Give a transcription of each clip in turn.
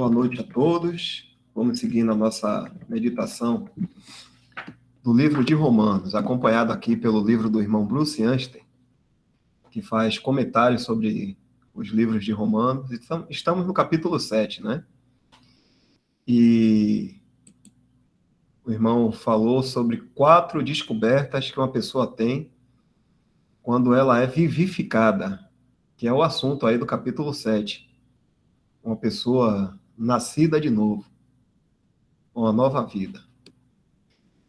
Boa noite a todos. Vamos seguir na nossa meditação do livro de Romanos, acompanhado aqui pelo livro do irmão Bruce Anstey, que faz comentários sobre os livros de Romanos. Estamos no capítulo 7, né? E o irmão falou sobre 4 descobertas que uma pessoa tem quando ela é vivificada, que é o assunto aí do capítulo 7. Uma pessoa nascida de novo, uma nova vida.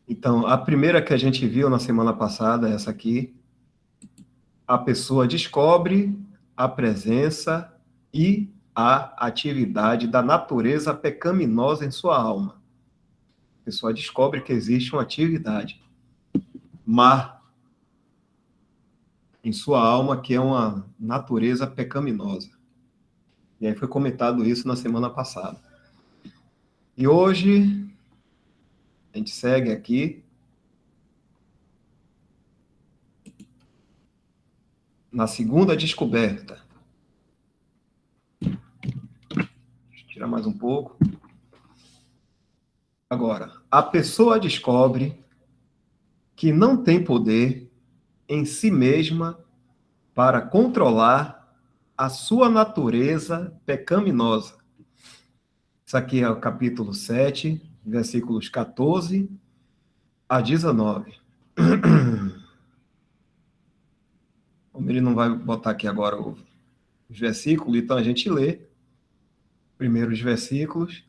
Então, a primeira que a gente viu na semana passada é essa aqui. A pessoa descobre a presença e a atividade da natureza pecaminosa em sua alma. A pessoa descobre que existe uma atividade má em sua alma, que é uma natureza pecaminosa. E aí foi comentado isso na semana passada. E hoje, a gente segue aqui na segunda descoberta. Deixa eu tirar mais um pouco. Agora, a pessoa descobre que não tem poder em si mesma para controlar a sua natureza pecaminosa. Isso aqui é o capítulo 7, versículos 14 a 19. Como ele não vai botar aqui agora os versículos, então a gente lê primeiro os versículos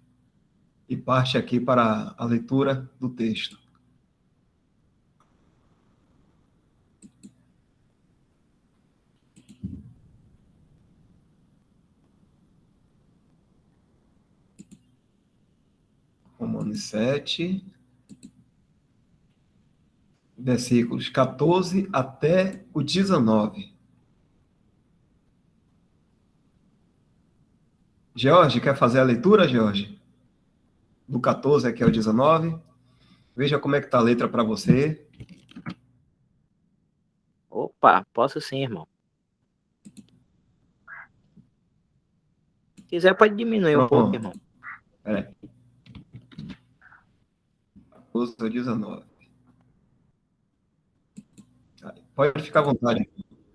e parte aqui para a leitura do texto. Romanos 7, versículos 14 até o 19. Jorge, quer fazer a leitura, Jorge? Do 14 aqui ao 19. Veja como é que está a letra para você. Opa, posso sim, irmão. Se quiser, pode diminuir um pouco, irmão. Peraí. 14 ao 19. Pode ficar à vontade.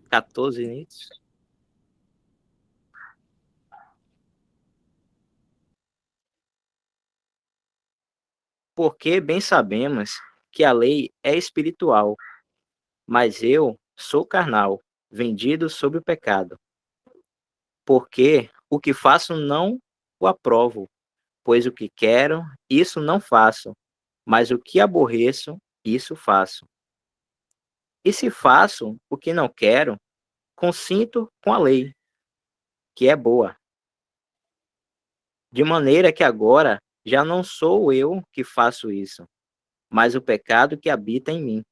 14 início. Porque bem sabemos que a lei é espiritual, mas eu sou carnal, vendido sob o pecado. Porque o que faço não o aprovo, pois o que quero, isso não faço, mas o que aborreço, isso faço. E se faço o que não quero, consinto com a lei, que é boa. De maneira que agora já não sou eu que faço isso, mas o pecado que habita em mim.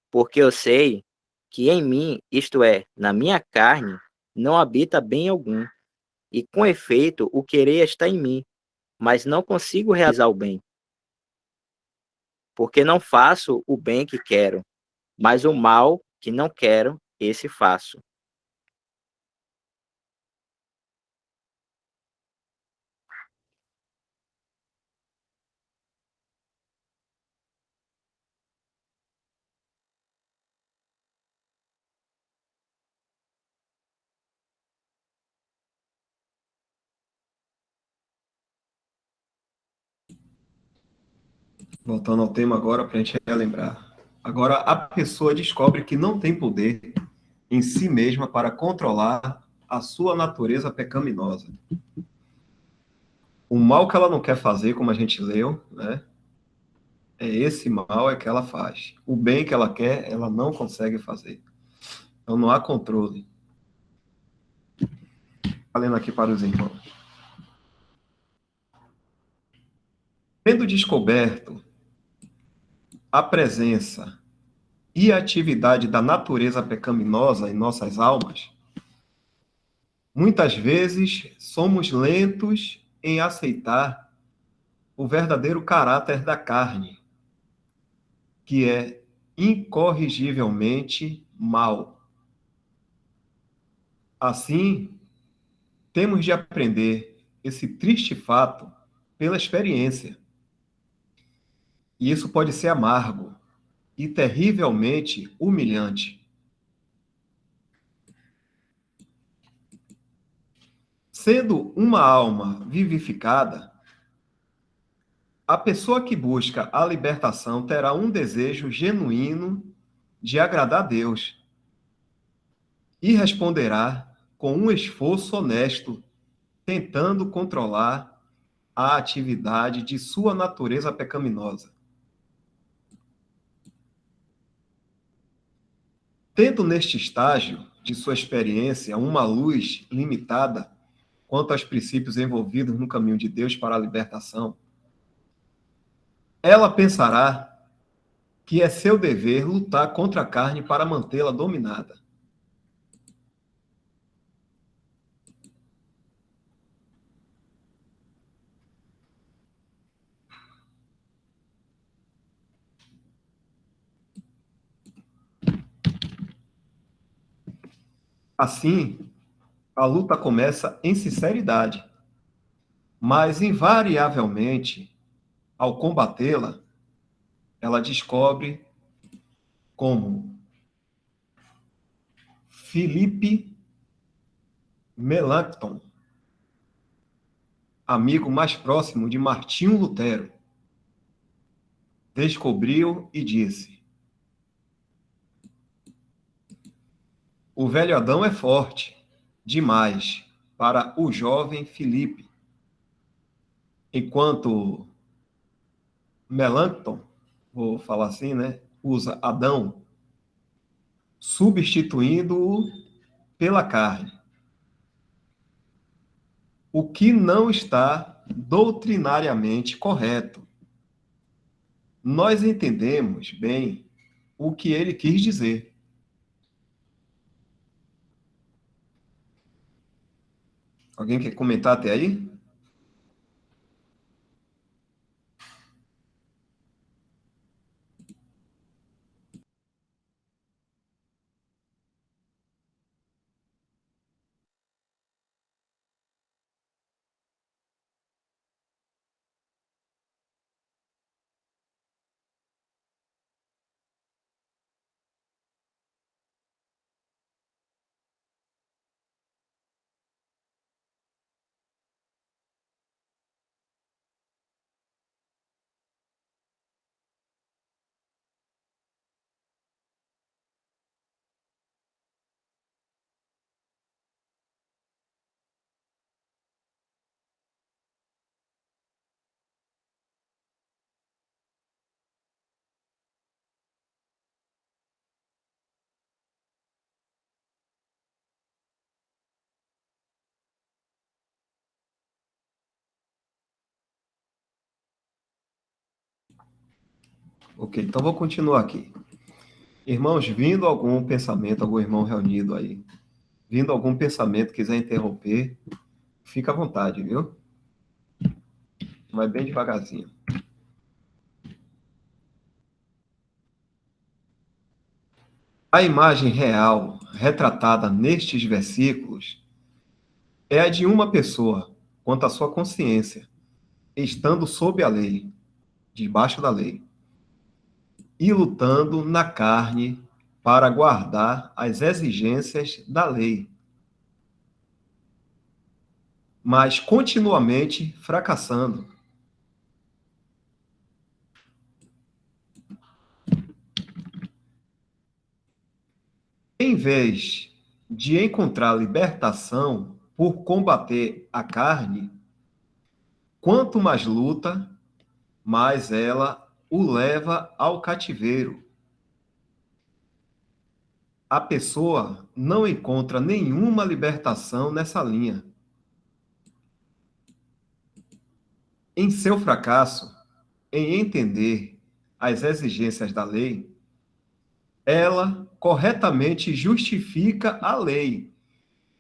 Porque eu sei que em mim, isto é, na minha carne, não habita bem algum. E com efeito, o querer está em mim, mas não consigo realizar o bem. Porque não faço o bem que quero, mas o mal que não quero, esse faço. Voltando ao tema agora, para a gente relembrar. Agora, a pessoa descobre que não tem poder em si mesma para controlar a sua natureza pecaminosa. O mal que ela não quer fazer, como a gente leu, né? É esse mal é que ela faz. O bem que ela quer, ela não consegue fazer. Então não há controle. Falando aqui para os irmãos. Tendo descoberto a presença e a atividade da natureza pecaminosa em nossas almas, muitas vezes somos lentos em aceitar o verdadeiro caráter da carne, que é incorrigivelmente mal. Assim, temos de aprender esse triste fato pela experiência. E isso pode ser amargo e terrivelmente humilhante. Sendo uma alma vivificada, a pessoa que busca a libertação terá um desejo genuíno de agradar a Deus e responderá com um esforço honesto, tentando controlar a atividade de sua natureza pecaminosa. Tendo neste estágio de sua experiência uma luz limitada quanto aos princípios envolvidos no caminho de Deus para a libertação, ela pensará que é seu dever lutar contra a carne para mantê-la dominada. Assim, a luta começa em sinceridade, mas invariavelmente, ao combatê-la, ela descobre como Felipe Melanchthon, amigo mais próximo de Martinho Lutero, descobriu e disse: o velho Adão é forte demais para o jovem Felipe, enquanto Melanchthon, vou falar assim, né, usa Adão, substituindo-o pela carne, o que não está doutrinariamente correto. Nós entendemos bem o que ele quis dizer. Alguém quer comentar até aí? Ok, então vou continuar aqui. Irmãos, vindo algum pensamento, algum irmão reunido aí, vindo algum pensamento, quiser interromper, fica à vontade, viu? Vai bem devagarzinho. A imagem real retratada nestes versículos é a de uma pessoa, quanto à sua consciência, estando sob a lei, debaixo da lei, e lutando na carne para guardar as exigências da lei, mas continuamente fracassando. Em vez de encontrar libertação por combater a carne, quanto mais luta, mais ela o leva ao cativeiro. A pessoa não encontra nenhuma libertação nessa linha. Em seu fracasso em entender as exigências da lei, ela corretamente justifica a lei,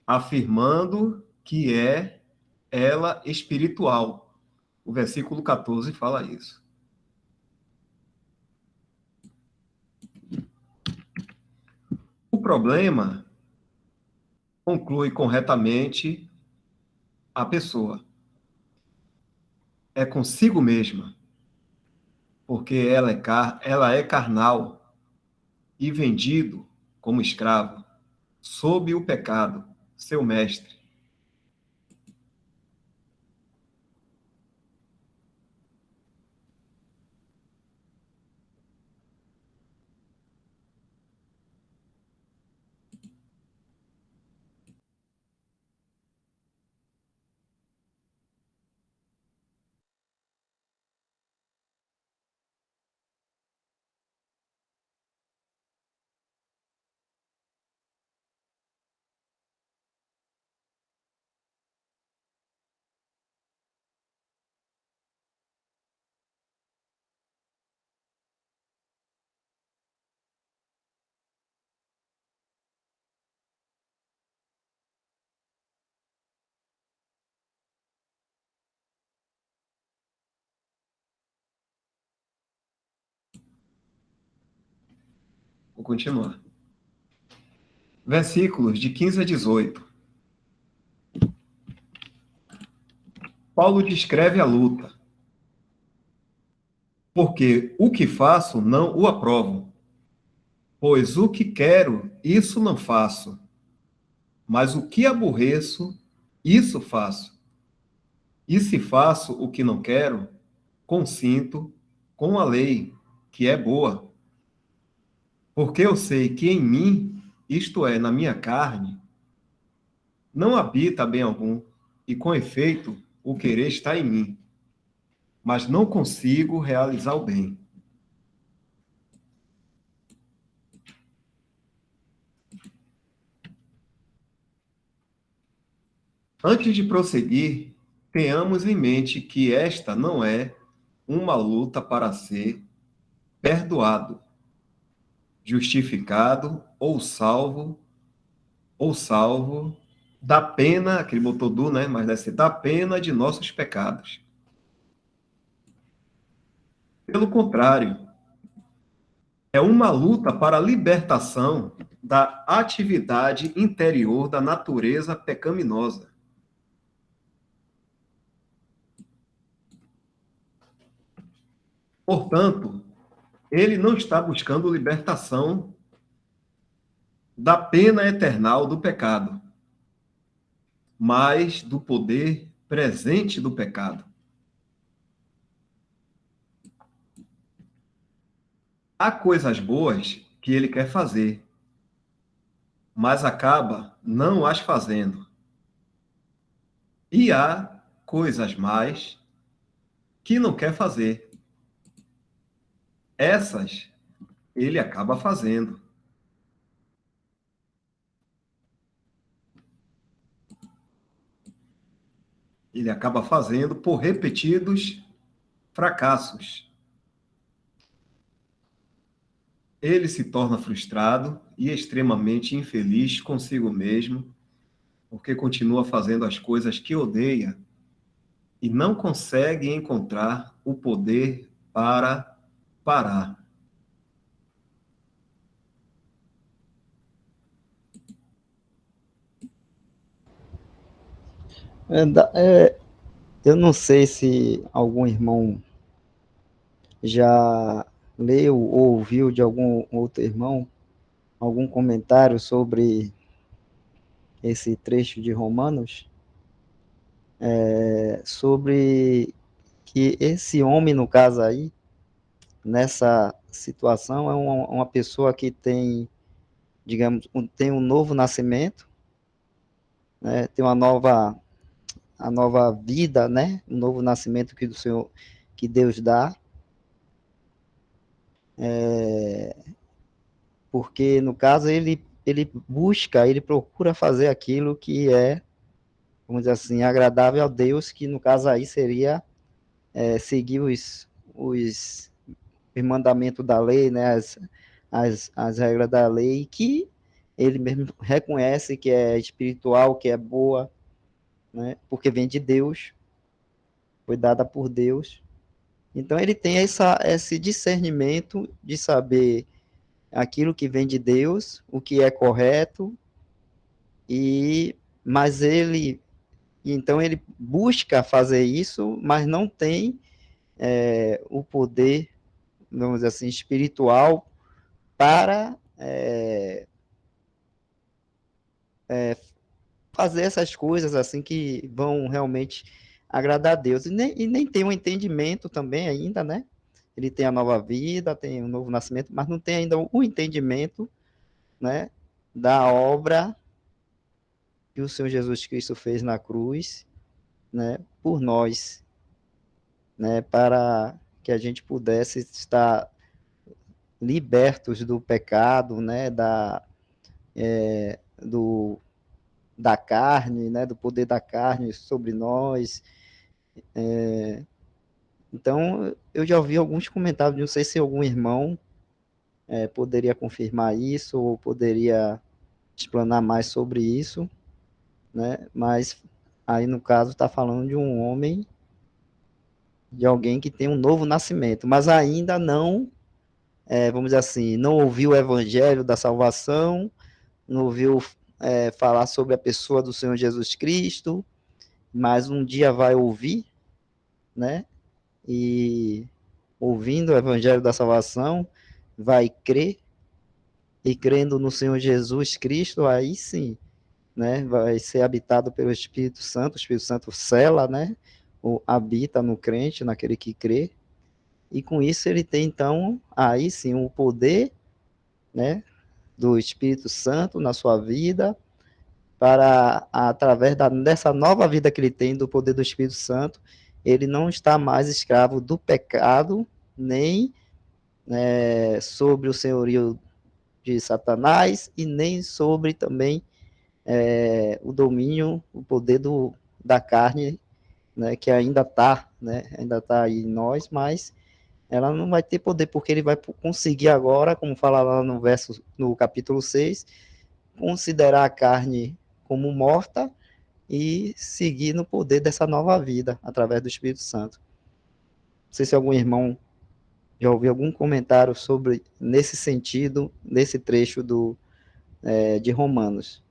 afirmando que é ela espiritual. O versículo 14 fala isso. O problema conclui corretamente a pessoa. é consigo mesma, porque ela é carnal e vendido como escravo, sob o pecado, seu mestre. Vou continuar. Versículos de 15 a 18. Paulo descreve a luta. Porque o que faço não o aprovo, pois o que quero, isso não faço, mas o que aborreço, isso faço. E se faço o que não quero, consinto com a lei, que é boa. Porque eu sei que em mim, isto é, na minha carne, não habita bem algum, e com efeito, o querer está em mim, mas não consigo realizar o bem. Antes de prosseguir, tenhamos em mente que esta não é uma luta para ser perdoado, justificado ou salvo da pena, que ele botou do, né? Mas deve ser da pena de nossos pecados. Pelo contrário, é uma luta para a libertação da atividade interior da natureza pecaminosa. Portanto, ele não está buscando libertação da pena eternal do pecado, mas do poder presente do pecado. Há coisas boas que ele quer fazer, mas acaba não as fazendo. E há coisas mais que não quer fazer. Essas ele acaba fazendo. Ele acaba fazendo por repetidos fracassos. Ele se torna frustrado e extremamente infeliz consigo mesmo, porque continua fazendo as coisas que odeia e não consegue encontrar o poder para parar. Eu não sei se algum irmão já leu ou ouviu de algum outro irmão algum comentário sobre esse trecho de Romanos, sobre que esse homem, no caso aí, nessa situação, é uma pessoa que tem, digamos, tem um novo nascimento, né, tem a nova vida, né, um novo nascimento que do Senhor, que Deus dá, porque no caso ele busca, ele procura fazer aquilo que é, vamos dizer assim, agradável a Deus, que no caso aí seria seguir os mandamentos da lei, né, as regras da lei, que ele mesmo reconhece que é espiritual, que é boa, né, porque vem de Deus, foi dada por Deus. Então ele tem esse discernimento de saber aquilo que vem de Deus, o que é correto, mas ele E então ele busca fazer isso, mas não tem o poder, vamos dizer assim, espiritual para fazer essas coisas assim que vão realmente agradar a Deus. E nem tem um entendimento também ainda, né? Ele tem a nova vida, tem o novo nascimento, mas não tem ainda o entendimento, né, da obra que o Senhor Jesus Cristo fez na cruz, né, por nós, né, para que a gente pudesse estar libertos do pecado, né, do, da carne, né, do poder da carne sobre nós. Então, eu já ouvi alguns comentários, não sei se algum irmão poderia confirmar isso, ou poderia explanar mais sobre isso, né, mas aí no caso está falando de um homem, de alguém que tem um novo nascimento, mas ainda não, vamos dizer assim, não ouviu o evangelho da salvação, não ouviu falar sobre a pessoa do Senhor Jesus Cristo, mas um dia vai ouvir, né? E ouvindo o evangelho da salvação, vai crer, e crendo no Senhor Jesus Cristo, aí sim, né? Vai ser habitado pelo Espírito Santo, o Espírito Santo sela, né? Ou habita no crente, naquele que crê, e com isso ele tem, então, aí sim, o poder, né? Do Espírito Santo na sua vida, para, através dessa nova vida que ele tem, do poder do Espírito Santo, ele não está mais escravo do pecado, nem sobre o senhorio de Satanás, e nem sobre também o domínio, o poder da carne, né, que ainda está, né, ainda está aí em nós, mas ela não vai ter poder, porque ele vai conseguir agora, como fala lá no capítulo 6, considerar a carne como morta e seguir no poder dessa nova vida, através do Espírito Santo. Não sei se algum irmão já ouviu algum comentário sobre, nesse sentido, nesse trecho de Romanos.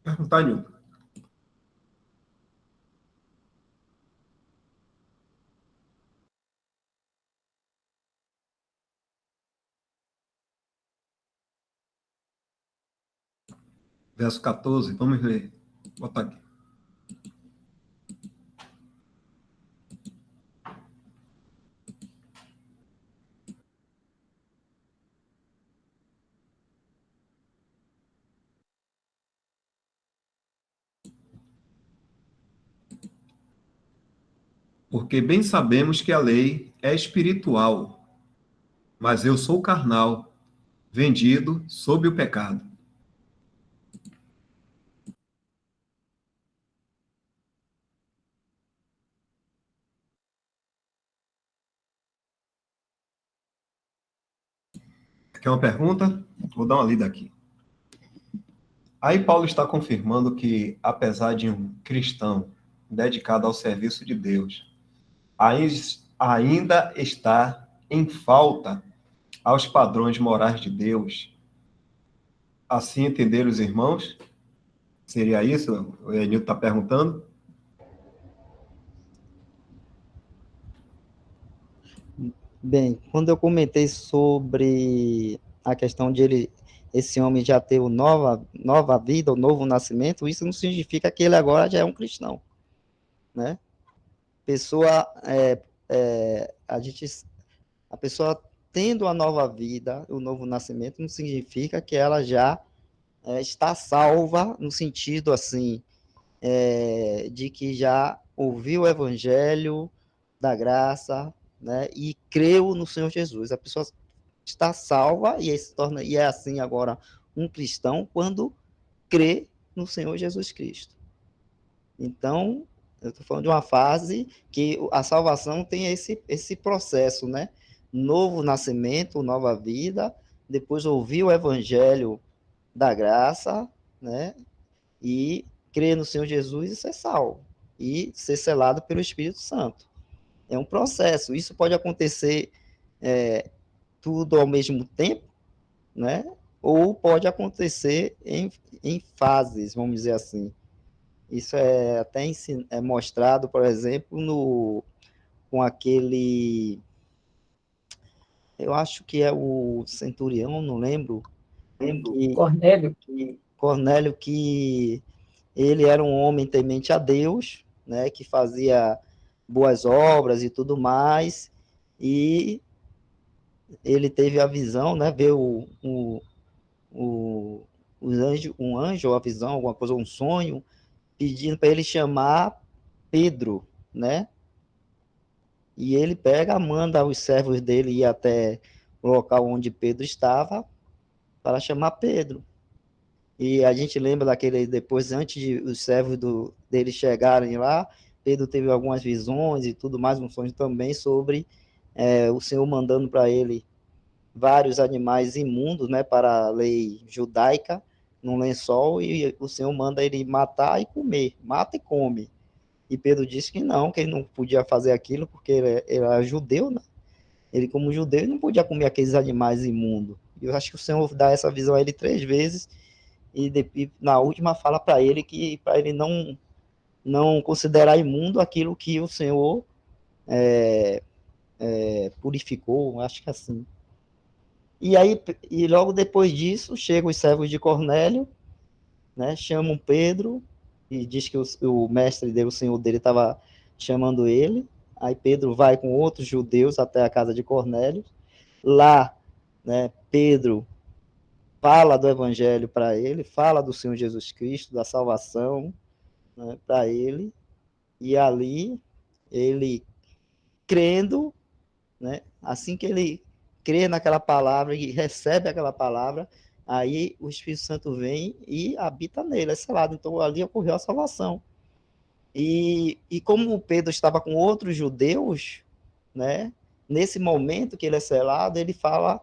Perguntar, Nilton. Verso 14, vamos ler. Botar aqui. Porque bem sabemos que a lei é espiritual, mas eu sou carnal, vendido sob o pecado. Quer uma pergunta? Vou dar uma lida aqui. Aí Paulo está confirmando que, apesar de um cristão dedicado ao serviço de Deus, ainda está em falta aos padrões morais de Deus. Assim entenderam os irmãos? Seria isso? O Enilton está perguntando? Bem, quando eu comentei sobre a questão de esse homem já ter nova vida, o novo nascimento, isso não significa que ele agora já é um cristão, né? Pessoa, a pessoa tendo a nova vida, o novo nascimento, não significa que ela já está salva, no sentido assim, de que já ouviu o evangelho da graça, né, e creu no Senhor Jesus. A pessoa está salva e é assim agora um cristão quando crê no Senhor Jesus Cristo. Então, eu estou falando de uma fase que a salvação tem esse processo, né? Novo nascimento, nova vida, depois ouvir o evangelho da graça, né? E crer no Senhor Jesus e ser salvo. E ser selado pelo Espírito Santo. É um processo. Isso pode acontecer tudo ao mesmo tempo, né? Ou pode acontecer em fases, vamos dizer assim. Isso é até mostrado, por exemplo, com aquele, eu acho que é o centurião, não lembro, Cornélio. Cornélio, que ele era um homem temente a Deus, né, que fazia boas obras e tudo mais, e ele teve a visão, né, ver um anjo, ou a visão, alguma coisa, um sonho, pedindo para ele chamar Pedro, né? E ele pega, manda os servos dele ir até o local onde Pedro estava para chamar Pedro. E a gente lembra daquele, depois, antes de os servos dele chegarem lá, Pedro teve algumas visões e tudo mais, um sonho também sobre o Senhor mandando para ele vários animais imundos, né, para a lei judaica, num lençol, e o Senhor manda ele matar e comer, mata e come. E Pedro disse que ele não podia fazer aquilo, porque ele era judeu, né? Ele, como judeu, não podia comer aqueles animais imundos. E eu acho que o Senhor dá essa visão a ele 3 vezes, e na última fala para ele que para ele não considerar imundo aquilo que o Senhor purificou, acho que assim. E logo depois disso, chegam os servos de Cornélio, né, chamam Pedro, e diz que o mestre dele, o senhor dele, estava chamando ele. Aí Pedro vai com outros judeus até a casa de Cornélio. Lá, né, Pedro fala do evangelho para ele, fala do Senhor Jesus Cristo, da salvação, né, para ele. E ali, ele crendo, né, assim que ele crê naquela palavra e recebe aquela palavra, aí o Espírito Santo vem e habita nele, é selado. Então ali ocorreu a salvação. E como Pedro estava com outros judeus, né, nesse momento que ele é selado, ele fala,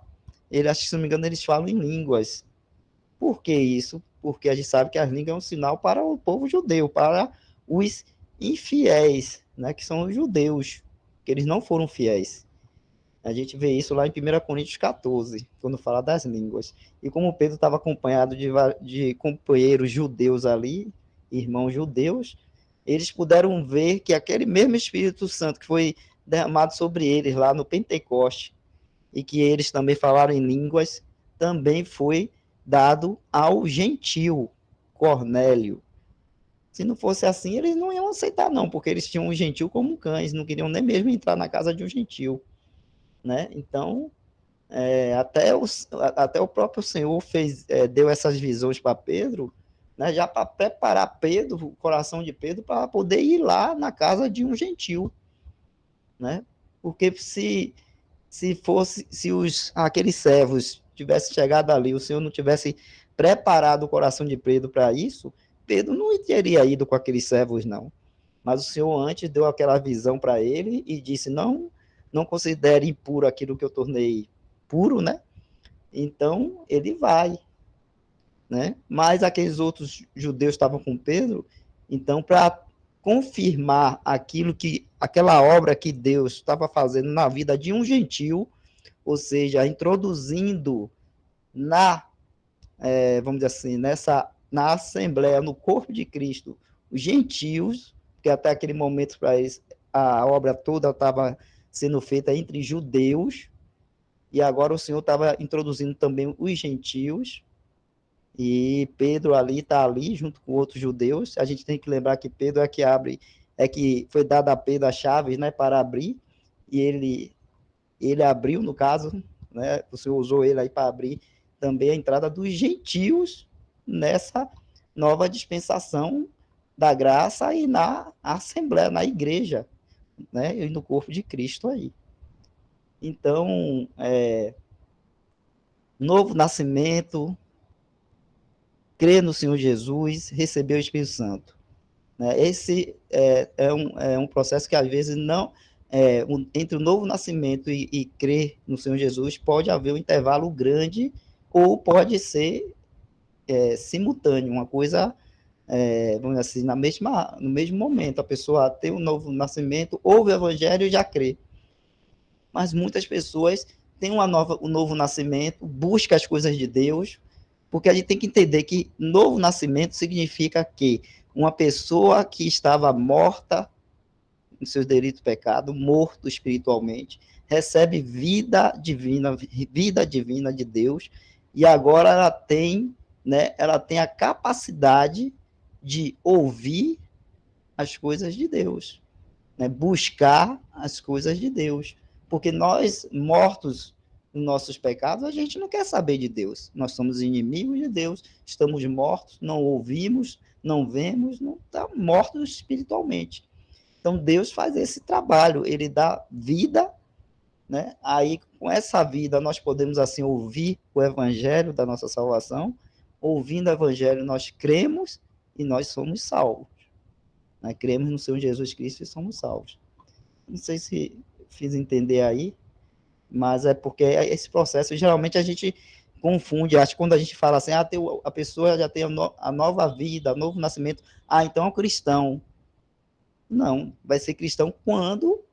acho que, se não me engano, eles falam em línguas. Por que isso? Porque a gente sabe que as línguas é um sinal para o povo judeu, para os infiéis, né, que são os judeus, que eles não foram fiéis. A gente vê isso lá em 1 Coríntios 14, quando fala das línguas. E como Pedro estava acompanhado de companheiros judeus ali, irmãos judeus, eles puderam ver que aquele mesmo Espírito Santo que foi derramado sobre eles lá no Pentecoste, e que eles também falaram em línguas, também foi dado ao gentil Cornélio. Se não fosse assim, eles não iam aceitar, não, porque eles tinham um gentil como cães, não queriam nem mesmo entrar na casa de um gentil, né? Então, até o próprio Senhor deu essas visões para Pedro, né, já para preparar Pedro, o coração de Pedro, para poder ir lá na casa de um gentil, né? Porque se aqueles servos tivessem chegado ali, o Senhor não tivesse preparado o coração de Pedro para isso, Pedro não teria ido com aqueles servos, não. Mas o Senhor antes deu aquela visão para ele e disse, não considere impuro aquilo que eu tornei puro, né? Então, ele vai, né? Mas aqueles outros judeus estavam com Pedro, então, para confirmar aquela obra que Deus estava fazendo na vida de um gentil, ou seja, introduzindo vamos dizer assim, na Assembleia, no corpo de Cristo, os gentios, que até aquele momento para eles a obra toda estava sendo feita entre judeus, e agora o Senhor estava introduzindo também os gentios, e Pedro está ali junto com outros judeus. A gente tem que lembrar que Pedro que foi dada a Pedro as chaves, né, para abrir, e ele abriu, no caso, né, o Senhor usou ele aí para abrir também a entrada dos gentios nessa nova dispensação da graça e na Assembleia, na igreja, né, e no corpo de Cristo aí. Então, novo nascimento, crer no Senhor Jesus, receber o Espírito Santo. Né? Esse é um processo que, às vezes, não... entre o novo nascimento e crer no Senhor Jesus, pode haver um intervalo grande, ou pode ser simultâneo, uma coisa, vamos dizer assim, no mesmo momento, a pessoa tem um novo nascimento, ouve o evangelho e já crê. Mas muitas pessoas têm um novo nascimento, buscam as coisas de Deus, porque a gente tem que entender que novo nascimento significa que uma pessoa que estava morta em seus delitos e pecados, morto espiritualmente, recebe vida divina de Deus, e agora ela tem, né, ela tem a capacidade de ouvir as coisas de Deus, né, buscar as coisas de Deus, porque nós, mortos nos nossos pecados, a gente não quer saber de Deus, nós somos inimigos de Deus, estamos mortos, não ouvimos, não vemos, não estamos mortos espiritualmente. Então, Deus faz esse trabalho, ele dá vida, né? Aí, com essa vida, nós podemos, assim, ouvir o evangelho da nossa salvação. Ouvindo o evangelho, nós cremos e nós somos salvos. Né? Cremos no Senhor Jesus Cristo e somos salvos. Não sei se fiz entender aí, mas é porque esse processo, geralmente a gente confunde, acho que quando a gente fala assim, a pessoa já tem a nova vida, novo nascimento, então é um cristão. Não, vai ser cristão quando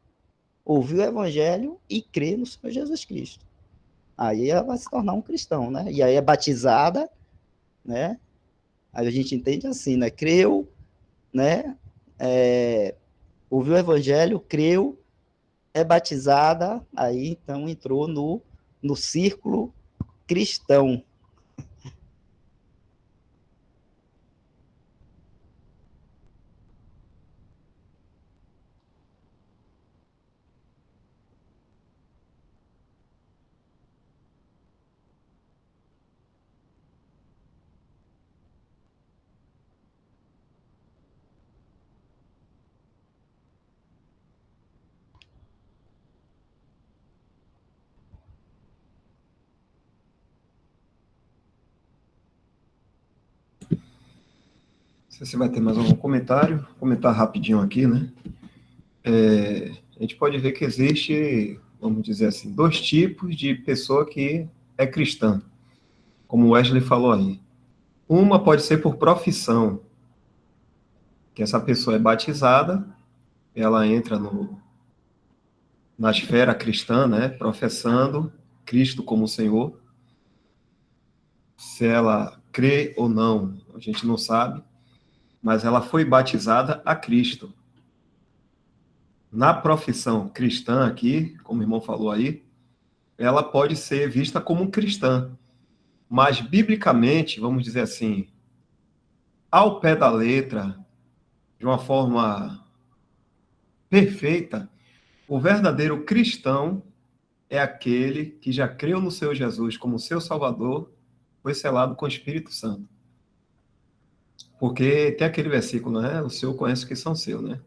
ouvir o evangelho e crer no Senhor Jesus Cristo. Aí ela vai se tornar um cristão, né? E aí é batizada, né? Aí a gente entende assim, né? Creu, né? Ouviu o evangelho, creu, é batizada, aí então entrou no círculo cristão. Se você vai ter mais algum comentário, comentar rapidinho aqui, né? A gente pode ver que existe, vamos dizer assim, dois tipos de pessoa que é cristã, como o Wesley falou aí. Uma pode ser por profissão, que essa pessoa é batizada, ela entra na esfera cristã, né, professando Cristo como Senhor. Se ela crê ou não, a gente não sabe, mas ela foi batizada a Cristo. Na profissão cristã aqui, como o irmão falou aí, ela pode ser vista como cristã, mas biblicamente, vamos dizer assim, ao pé da letra, de uma forma perfeita, o verdadeiro cristão é aquele que já creu no Senhor Jesus como seu Salvador, foi selado com o Espírito Santo. Porque tem aquele versículo, né? O Senhor conhece os que são seus, né?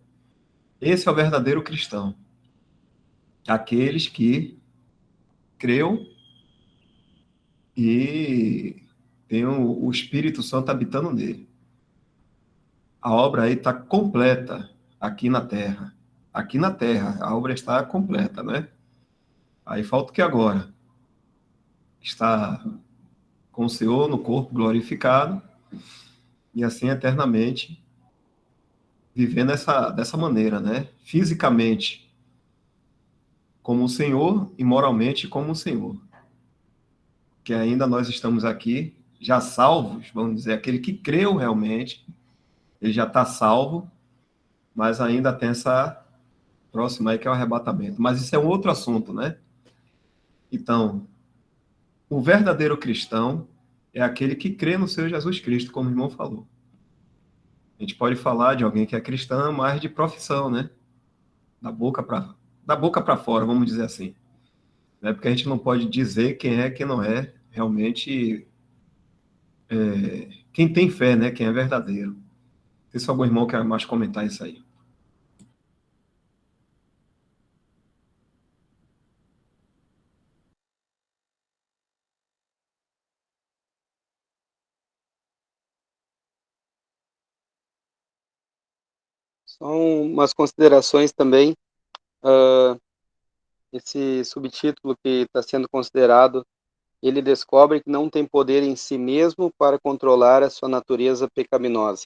Esse é o verdadeiro cristão. Aqueles que creu e tem o Espírito Santo habitando nele. A obra aí está completa aqui na Terra. Aqui na Terra, a obra está completa, né? Aí falta o que agora? Está com o Senhor no corpo glorificado e assim eternamente vivendo dessa maneira, né? Fisicamente como o Senhor e moralmente como o Senhor. Que ainda nós estamos aqui já salvos, vamos dizer, aquele que creu realmente, ele já está salvo, mas ainda tem essa próxima aí que é o arrebatamento. Mas isso é um outro assunto, né? Então, o verdadeiro cristão é aquele que crê no Senhor Jesus Cristo, como o irmão falou. A gente pode falar de alguém que é cristão, mas de profissão, né? Da boca para fora, vamos dizer assim. Né? Porque a gente não pode dizer quem é, quem não é, realmente quem tem fé, né? Quem é verdadeiro. Não sei se algum irmão quer mais comentar isso aí. São umas considerações também. Esse subtítulo que está sendo considerado ele descobre que não tem poder em si mesmo para controlar a sua natureza pecaminosa.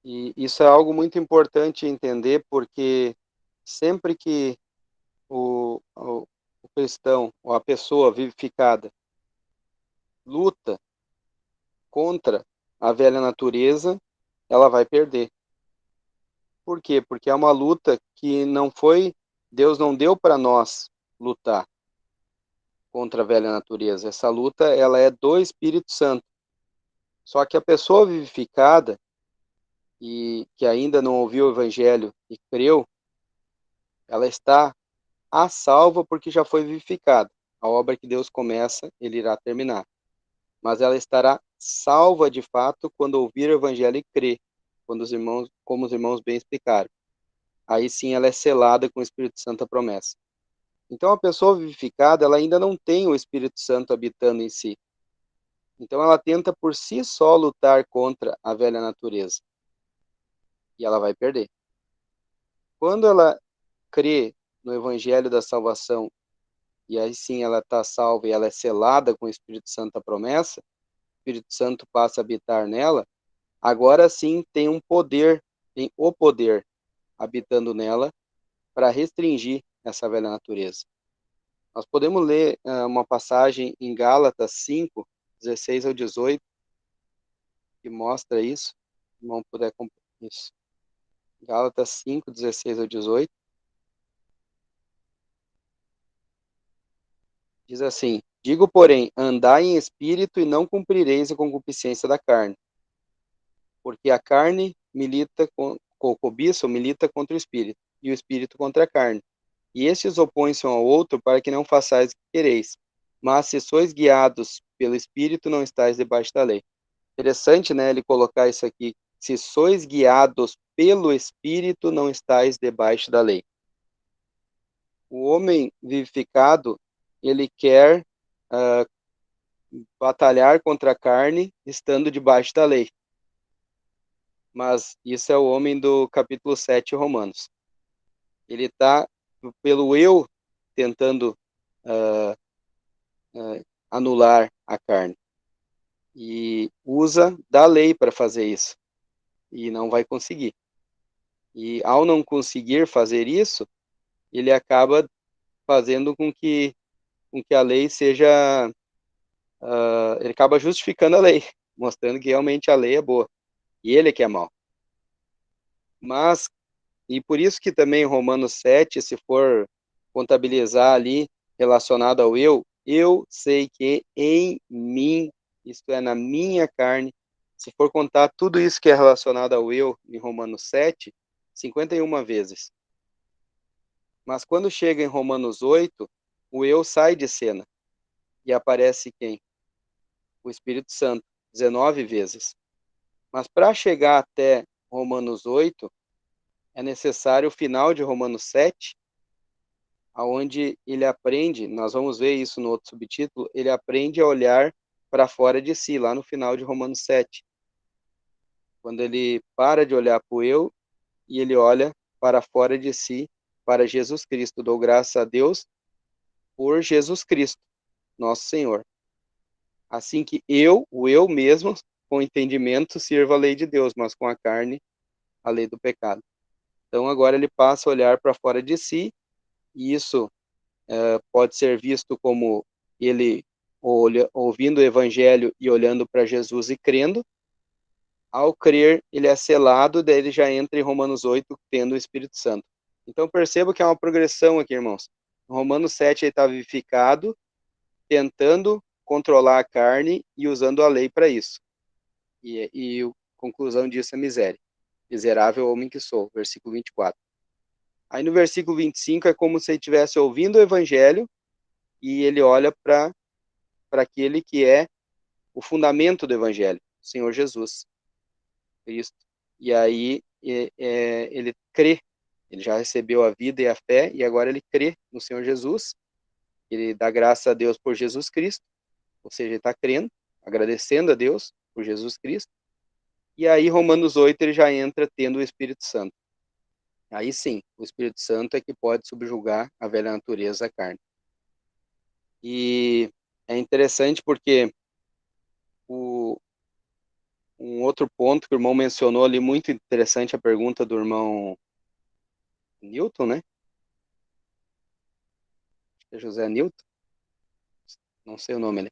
E isso é algo muito importante entender, porque sempre que o cristão, ou a pessoa vivificada, luta contra a velha natureza, ela vai perder. Por quê? Porque é uma luta que Deus não deu para nós lutar contra a velha natureza. Essa luta, ela é do Espírito Santo. Só que a pessoa vivificada, e que ainda não ouviu o Evangelho e creu, ela está a salva porque já foi vivificada. A obra que Deus começa, ele irá terminar. Mas ela estará salva de fato quando ouvir o Evangelho e crer, como os irmãos bem explicaram. Aí sim ela é selada com o Espírito Santo a promessa. Então a pessoa vivificada, ela ainda não tem o Espírito Santo habitando em si. Então ela tenta por si só lutar contra a velha natureza. E ela vai perder. Quando ela crê no Evangelho da salvação, e aí sim ela está salva e ela é selada com o Espírito Santo a promessa, o Espírito Santo passa a habitar nela, agora sim tem o poder habitando nela para restringir essa velha natureza. Nós podemos ler uma passagem em Gálatas 5, 16 ao 18, que mostra isso. Se o irmão puder isso. Gálatas 5, 16 ao 18. Diz assim: digo, porém, andai em espírito e não cumprireis a concupiscência da carne. Porque a carne milita com cobiça, milita contra o espírito, e o espírito contra a carne. E estes opõem-se um ao outro para que não façais o que quereis. Mas se sois guiados pelo espírito, não estáis debaixo da lei. Interessante, né, ele colocar isso aqui. Se sois guiados pelo espírito, não estáis debaixo da lei. O homem vivificado, ele quer batalhar contra a carne estando debaixo da lei. Mas isso é o homem do capítulo 7, Romanos. Ele está, pelo eu, tentando anular a carne. E usa da lei para fazer isso. E não vai conseguir. E ao não conseguir fazer isso, ele acaba fazendo com que a lei seja... ele acaba justificando a lei, mostrando que realmente a lei é boa. E ele que é mau. Mas, e por isso que também Romanos 7, se for contabilizar ali, relacionado ao eu sei que em mim, isto é, na minha carne, se for contar tudo isso que é relacionado ao eu em Romanos 7, 51 vezes. Mas quando chega em Romanos 8, o eu sai de cena. E aparece quem? O Espírito Santo, 19 vezes. Mas para chegar até Romanos 8, é necessário o final de Romanos 7, onde ele aprende, nós vamos ver isso no outro subtítulo, ele aprende a olhar para fora de si, lá no final de Romanos 7. Quando ele para de olhar para o eu e ele olha para fora de si, para Jesus Cristo. Dou graças a Deus por Jesus Cristo, nosso Senhor. Assim que o eu mesmo, com entendimento, sirva a lei de Deus, mas com a carne, a lei do pecado. Então agora ele passa a olhar para fora de si, e isso pode ser visto como ele ouvindo o evangelho e olhando para Jesus e crendo. Ao crer, ele é selado, daí ele já entra em Romanos 8, tendo o Espírito Santo. Então perceba que é uma progressão aqui, irmãos. No Romanos 7 ele está vivificado, tentando controlar a carne e usando a lei para isso. E a conclusão disso é miséria. Miserável homem que sou, versículo 24. Aí no versículo 25 é como se ele estivesse ouvindo o evangelho e ele olha para aquele que é o fundamento do evangelho, o Senhor Jesus Cristo. E aí ele crê, ele já recebeu a vida e a fé, e agora ele crê no Senhor Jesus, ele dá graça a Deus por Jesus Cristo, ou seja, ele está crendo, agradecendo a Deus por Jesus Cristo, e aí Romanos 8 ele já entra tendo o Espírito Santo. Aí sim, o Espírito Santo é que pode subjugar a velha natureza, a carne. E é interessante porque um outro ponto que o irmão mencionou ali, muito interessante a pergunta do irmão Newton, né? É José Newton? Não sei o nome ali.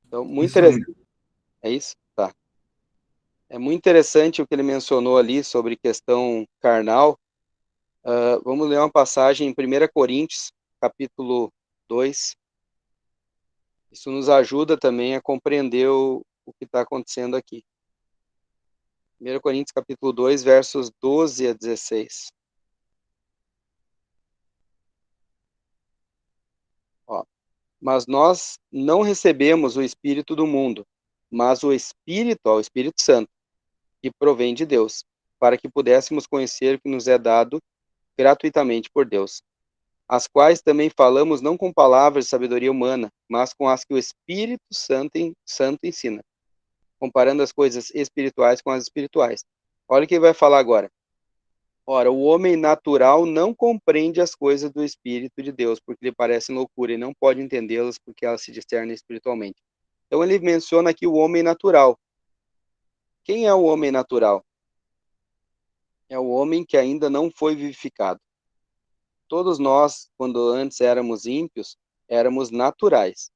Então, muito Isso aí. interessante. É isso? Tá. É muito interessante o que ele mencionou ali sobre questão carnal. Vamos ler uma passagem em 1 Coríntios, capítulo 2. Isso nos ajuda também a compreender o que está acontecendo aqui. 1 Coríntios, capítulo 2, versos 12 a 16. Ó. Mas nós não recebemos o Espírito do mundo, mas o Espírito, ó, o Espírito Santo, que provém de Deus, para que pudéssemos conhecer o que nos é dado gratuitamente por Deus, as quais também falamos não com palavras de sabedoria humana, mas com as que o Espírito Santo ensina, comparando as coisas espirituais com as espirituais. Olha o que ele vai falar agora. Ora, o homem natural não compreende as coisas do Espírito de Deus, porque lhe parecem loucura, e não pode entendê-las porque elas se discernem espiritualmente. Então ele menciona aqui o homem natural. Quem é o homem natural? É o homem que ainda não foi vivificado. Todos nós, quando antes éramos ímpios, éramos naturais.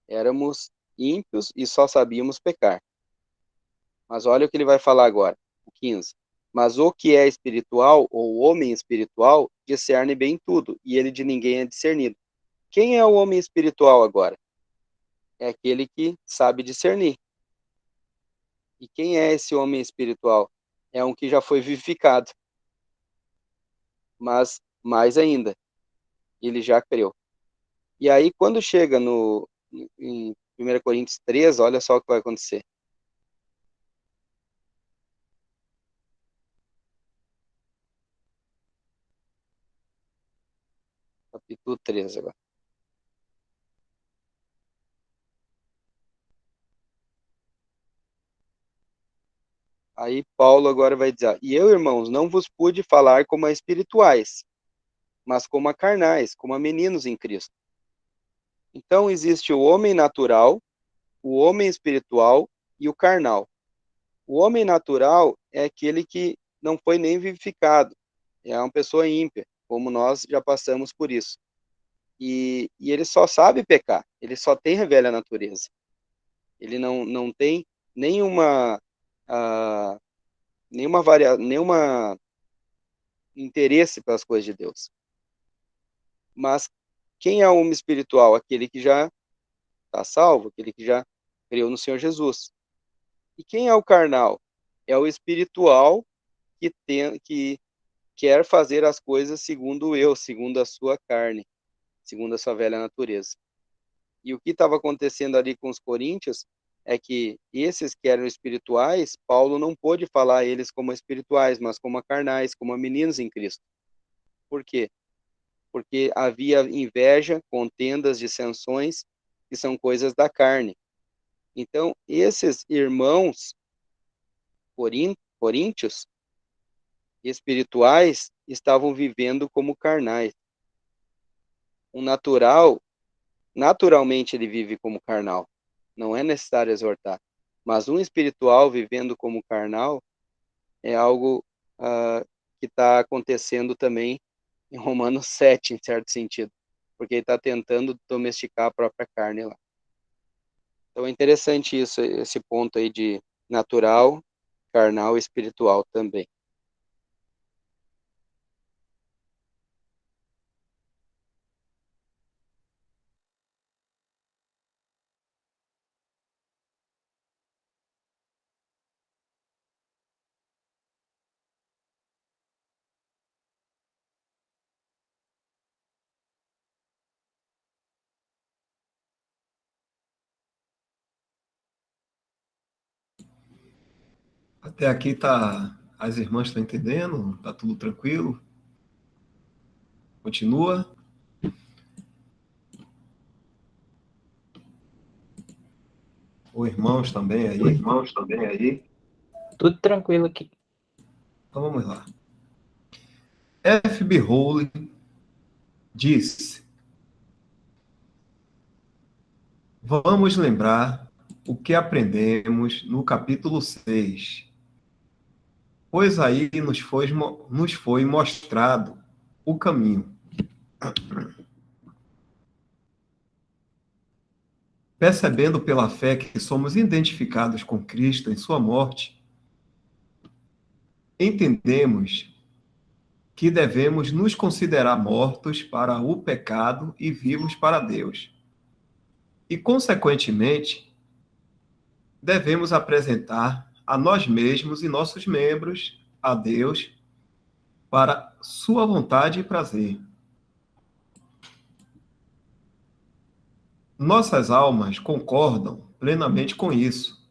Éramos ímpios e só sabíamos pecar. Mas olha o que ele vai falar agora, o 15. Mas o que é espiritual, ou o homem espiritual, discerne bem tudo, e ele de ninguém é discernido. Quem é o homem espiritual agora? É aquele que sabe discernir. E quem é esse homem espiritual? É um que já foi vivificado. Mas, mais ainda, ele já creu. E aí, quando chega em 1 Coríntios 3, olha só o que vai acontecer. Capítulo 3 agora. Aí Paulo agora vai dizer, e eu, irmãos, não vos pude falar como a espirituais, mas como a carnais, como a meninos em Cristo. Então existe o homem natural, o homem espiritual e o carnal. O homem natural é aquele que não foi nem vivificado, é uma pessoa ímpia, como nós já passamos por isso. E ele só sabe pecar, ele só tem a velha natureza. Ele não tem nenhuma nenhuma interesse pelas coisas de Deus. Mas quem é o homem espiritual? Aquele que já está salvo, aquele que já creu no Senhor Jesus. E quem é o carnal? É o espiritual que quer fazer as coisas segundo eu, segundo a sua carne, segundo a sua velha natureza. E o que estava acontecendo ali com os coríntios é que esses que eram espirituais, Paulo não pôde falar a eles como espirituais, mas como carnais, como meninos em Cristo. Por quê? Porque havia inveja, contendas, dissensões, que são coisas da carne. Então, esses irmãos coríntios espirituais estavam vivendo como carnais. Um natural, naturalmente ele vive como carnal. Não é necessário exortar. Mas um espiritual vivendo como carnal é algo que está acontecendo também em Romanos 7, em certo sentido. Porque ele está tentando domesticar a própria carne lá. Então é interessante isso, esse ponto aí de natural, carnal e espiritual também. Até aqui tá, as irmãs estão entendendo? Tá tudo tranquilo? Continua? Ou irmãos também aí? Tudo tranquilo aqui. Então vamos lá. F.B. Hole diz: Vamos lembrar o que aprendemos no capítulo 6. Pois aí nos foi mostrado o caminho. Percebendo pela fé que somos identificados com Cristo em sua morte, entendemos que devemos nos considerar mortos para o pecado e vivos para Deus. E, consequentemente, devemos apresentar a nós mesmos e nossos membros a Deus para sua vontade e prazer. Nossas almas concordam plenamente com isso,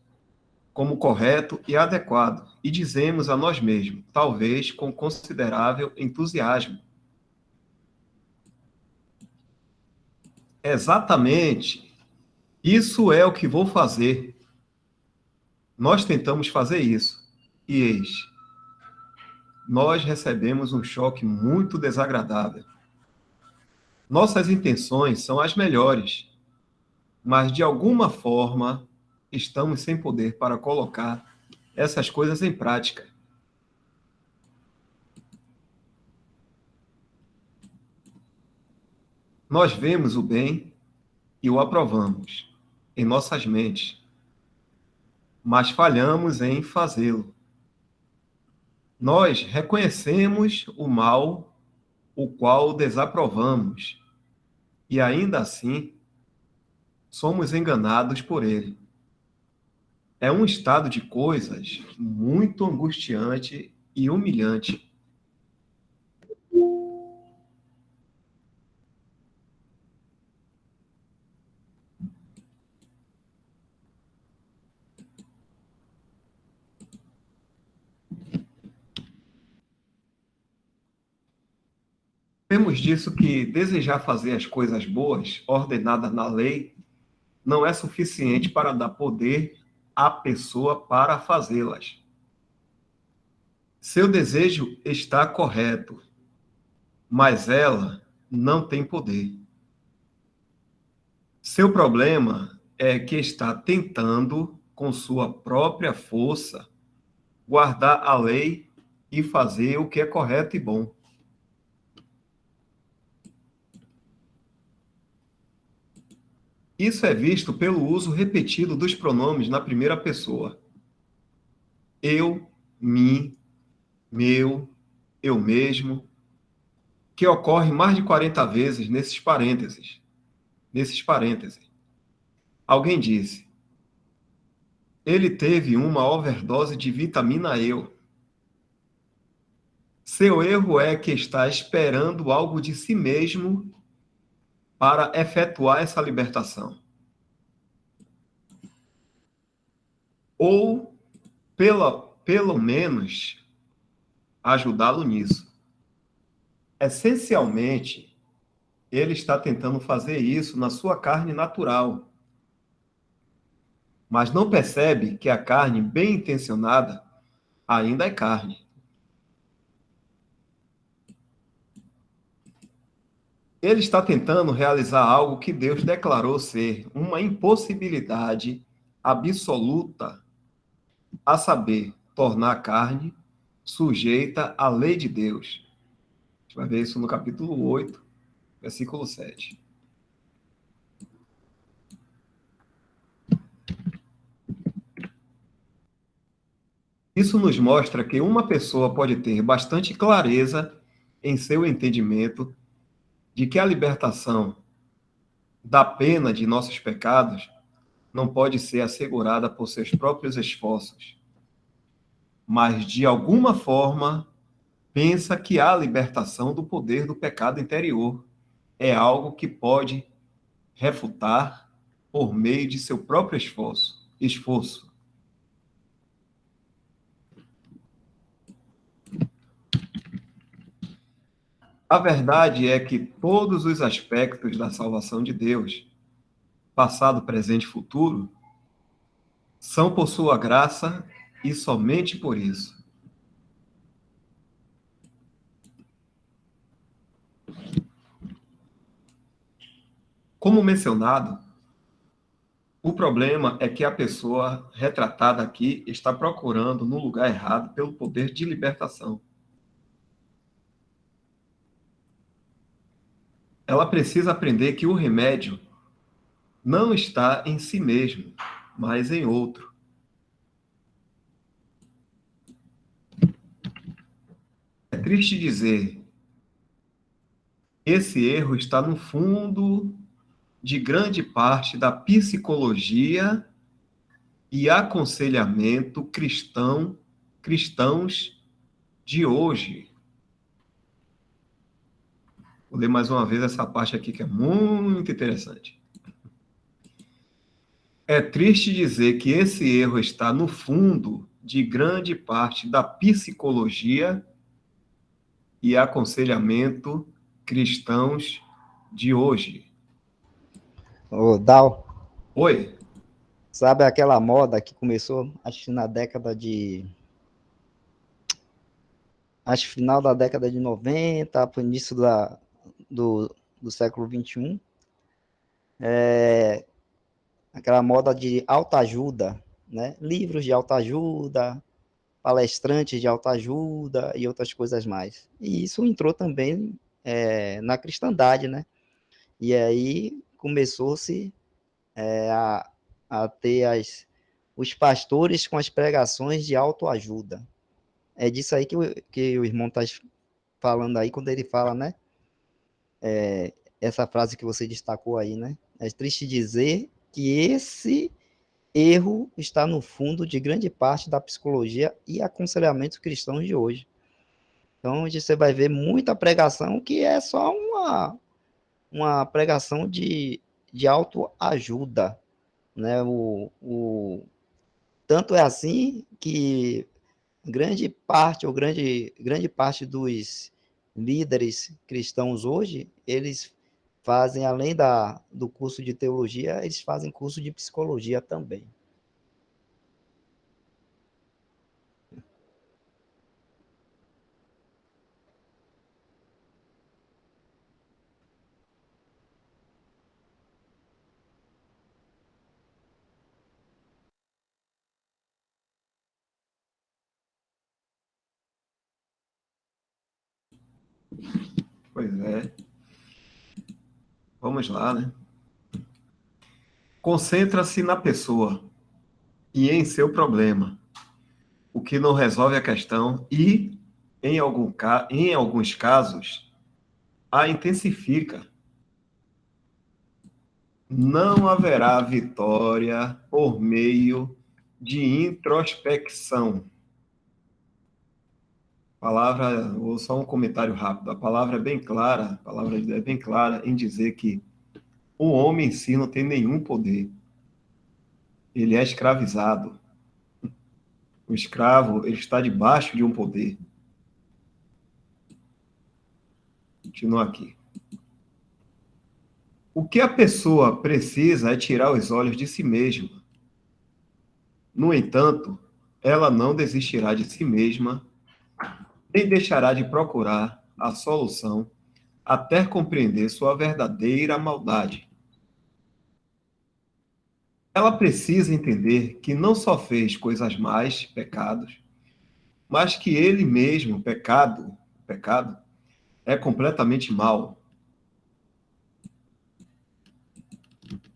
como correto e adequado, e dizemos a nós mesmos, talvez com considerável entusiasmo: exatamente, isso é o que vou fazer. Nós tentamos fazer isso, e eis, nós recebemos um choque muito desagradável. Nossas intenções são as melhores, mas de alguma forma estamos sem poder para colocar essas coisas em prática. Nós vemos o bem e o aprovamos em nossas mentes, mas falhamos em fazê-lo. Nós reconhecemos o mal, o qual desaprovamos, e ainda assim somos enganados por ele. É um estado de coisas muito angustiante e humilhante. Temos disso que desejar fazer as coisas boas, ordenadas na lei, não é suficiente para dar poder à pessoa para fazê-las. Seu desejo está correto, mas ela não tem poder. Seu problema é que está tentando, com sua própria força, guardar a lei e fazer o que é correto e bom. Isso é visto pelo uso repetido dos pronomes na primeira pessoa. Eu, mim, meu, eu mesmo, que ocorre mais de 40 vezes nesses parênteses. Alguém disse: ele teve uma overdose de vitamina E. Seu erro é que está esperando algo de si mesmo para efetuar essa libertação. Ou, pelo menos, ajudá-lo nisso. Essencialmente, ele está tentando fazer isso na sua carne natural, mas não percebe que a carne bem intencionada ainda é carne. Ele está tentando realizar algo que Deus declarou ser uma impossibilidade absoluta, a saber, tornar a carne sujeita à lei de Deus. A gente vai ver isso no capítulo 8, versículo 7. Isso nos mostra que uma pessoa pode ter bastante clareza em seu entendimento de que a libertação da pena de nossos pecados não pode ser assegurada por seus próprios esforços, mas de alguma forma pensa que a libertação do poder do pecado interior é algo que pode refutar por meio de seu próprio esforço. A verdade é que todos os aspectos da salvação de Deus, passado, presente e futuro, são por sua graça e somente por isso. Como mencionado, O problema é que a pessoa retratada aqui está procurando no lugar errado pelo poder de libertação. Ela precisa aprender que o remédio não está em si mesmo, mas em outro. É triste dizer, esse erro está no fundo de grande parte da psicologia e aconselhamento cristãos de hoje. Vou ler mais uma vez essa parte aqui que é muito interessante. É triste dizer que esse erro está no fundo de grande parte da psicologia e aconselhamento cristãos de hoje. Ô, Dal, Oi? sabe aquela moda que começou, acho que na década de... Acho que final da década de 90, para o início do século 21, aquela moda de autoajuda, né? Livros de autoajuda, palestrantes de autoajuda e outras coisas mais. E isso entrou também na cristandade, né? E aí começou-se a ter os pastores com as pregações de autoajuda. É disso aí que o irmão está falando aí, quando ele fala, né? Essa frase que você destacou aí, né? É triste dizer que esse erro está no fundo de grande parte da psicologia e aconselhamento cristãos de hoje. Então, você vai ver muita pregação que é só uma pregação de autoajuda, né? Tanto é assim que grande parte dos líderes cristãos hoje, eles fazem, além do curso de teologia, eles fazem curso de psicologia também. Pois é. Vamos lá, né? Concentra-se na pessoa e em seu problema, o que não resolve a questão e, em alguns casos, a intensifica. Não haverá vitória por meio de introspecção. Palavra, ou só um comentário rápido. A palavra é bem clara, a palavra é bem clara em dizer que o homem em si não tem nenhum poder. Ele é escravizado. O escravo, ele está debaixo de um poder. Continua aqui. O que a pessoa precisa é tirar os olhos de si mesma. No entanto, ela não desistirá de si mesma, nem deixará de procurar a solução até compreender sua verdadeira maldade. Ela precisa entender que não só fez coisas más, pecados, mas que ele mesmo, pecado, é completamente mau.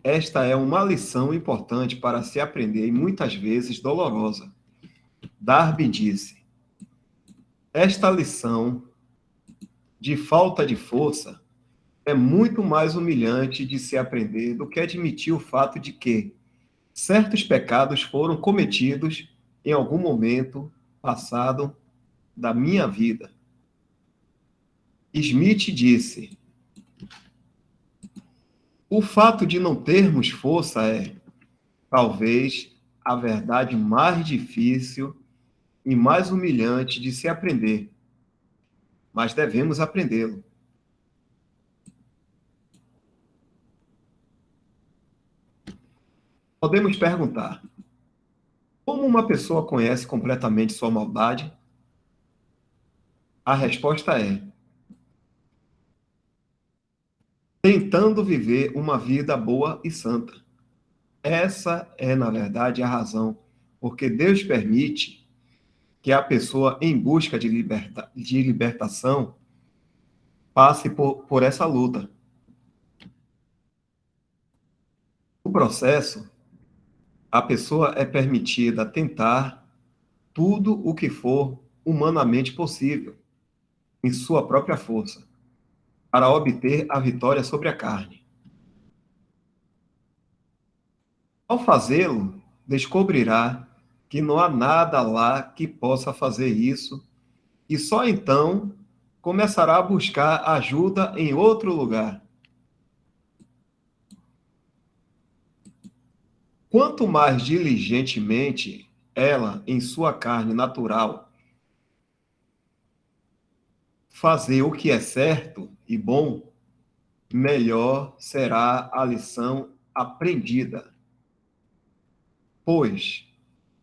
Esta é uma lição importante para se aprender e muitas vezes dolorosa. Darby disse: esta lição de falta de força é muito mais humilhante de se aprender do que admitir o fato de que certos pecados foram cometidos em algum momento passado da minha vida. Smith disse: o fato de não termos força é, talvez, a verdade mais difícil e mais humilhante de se aprender, mas devemos aprendê-lo. Podemos perguntar: como uma pessoa conhece completamente sua maldade? A resposta é: tentando viver uma vida boa e santa. Essa é, na verdade, a razão porque Deus permite que a pessoa em busca de libertação passe por essa luta. No processo, a pessoa é permitida tentar tudo o que for humanamente possível, em sua própria força, para obter a vitória sobre a carne. Ao fazê-lo, descobrirá que não há nada lá que possa fazer isso, e só então começará a buscar ajuda em outro lugar. Quanto mais diligentemente ela, em sua carne natural, fazer o que é certo e bom, melhor será a lição aprendida, pois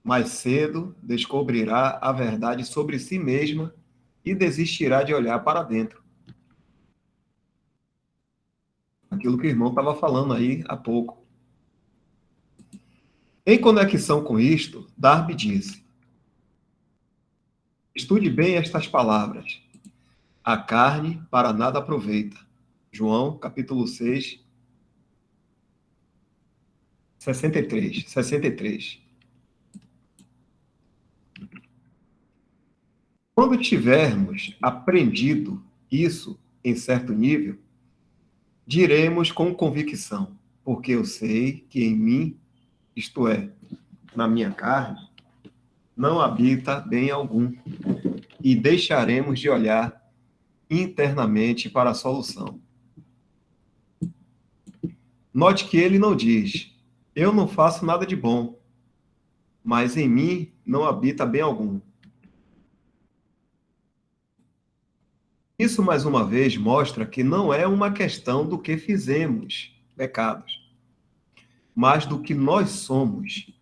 mais cedo descobrirá a verdade sobre si mesma e desistirá de olhar para dentro. Aquilo que o irmão estava falando aí há pouco. Em conexão com isto, Darby disse: estude bem estas palavras. A carne para nada aproveita. João, capítulo 6, 63. Quando tivermos aprendido isso em certo nível, diremos com convicção, porque eu sei que em mim, isto é, na minha carne, não habita bem algum, e deixaremos de olhar internamente para a solução. Note que ele não diz, eu não faço nada de bom, mas em mim não habita bem algum. Isso, mais uma vez, mostra que não é uma questão do que fizemos, pecados, mas do que nós somos,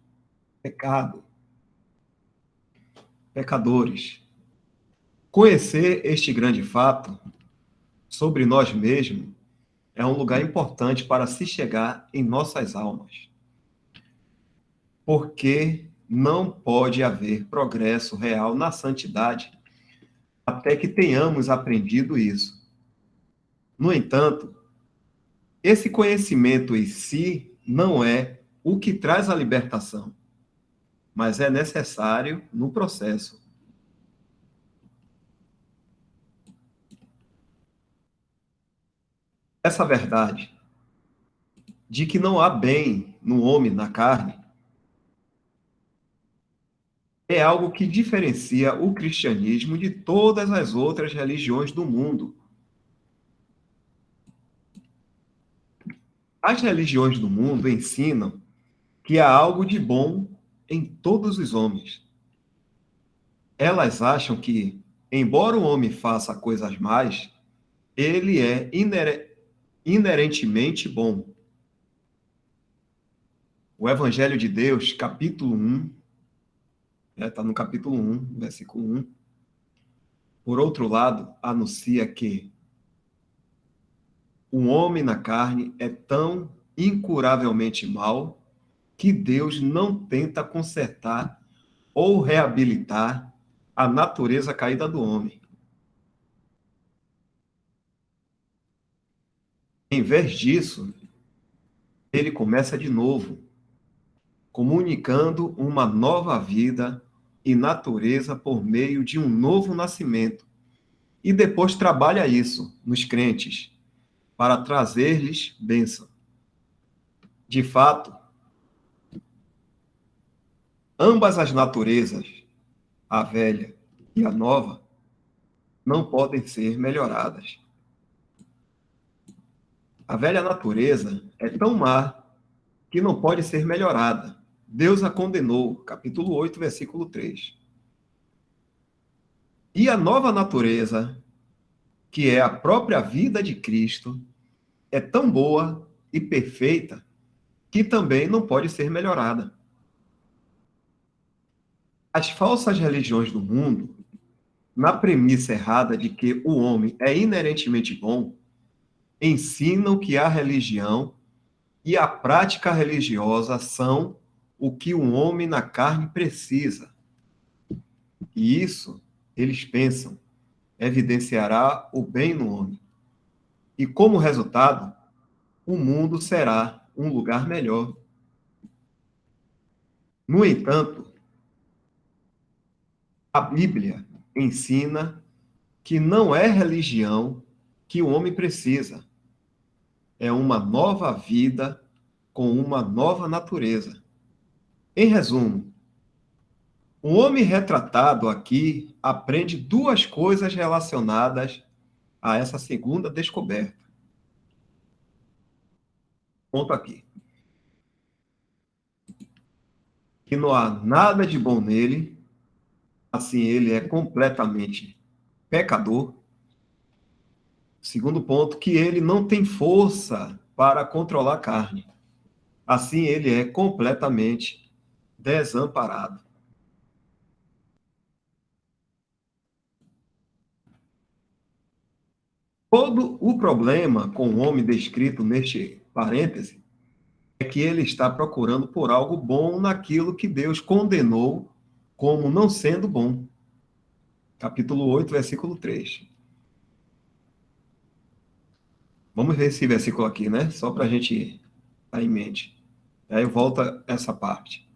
pecadores. Conhecer este grande fato sobre nós mesmos é um lugar importante para se chegar em nossas almas. Porque não pode haver progresso real na santidade até que tenhamos aprendido isso. No entanto, esse conhecimento em si não é o que traz a libertação, mas é necessário no processo. Essa verdade de que não há bem no homem, na carne, é algo que diferencia o cristianismo de todas as outras religiões do mundo. As religiões do mundo ensinam que há algo de bom em todos os homens. Elas acham que, embora o homem faça coisas más, ele é inerentemente bom. O Evangelho de Deus, capítulo 1, está no capítulo 1, versículo 1. Por outro lado, anuncia que o homem na carne é tão incuravelmente mau que Deus não tenta consertar ou reabilitar a natureza caída do homem. Em vez disso, ele começa de novo, comunicando uma nova vida e natureza por meio de um novo nascimento. E depois trabalha isso nos crentes, para trazer-lhes bênção. De fato, ambas as naturezas, a velha e a nova, não podem ser melhoradas. A velha natureza é tão má que não pode ser melhorada. Deus a condenou, capítulo 8, versículo 3. E a nova natureza, que é a própria vida de Cristo, é tão boa e perfeita que também não pode ser melhorada. As falsas religiões do mundo, na premissa errada de que o homem é inerentemente bom, ensinam que a religião e a prática religiosa são o que um homem na carne precisa. E isso, eles pensam, evidenciará o bem no homem. E como resultado, o mundo será um lugar melhor. No entanto, a Bíblia ensina que não é religião que o homem precisa. É uma nova vida com uma nova natureza. Em resumo, o homem retratado aqui aprende duas coisas relacionadas a essa segunda descoberta. Ponto aqui. Que não há nada de bom nele, assim ele é completamente pecador. Segundo ponto, que ele não tem força para controlar a carne. Assim ele é completamente desamparado. Todo o problema com o homem descrito neste parêntese é que ele está procurando por algo bom naquilo que Deus condenou como não sendo bom. Capítulo 8, versículo 3. Vamos ver esse versículo aqui, né? Só para a gente estar em mente. Aí volta essa parte.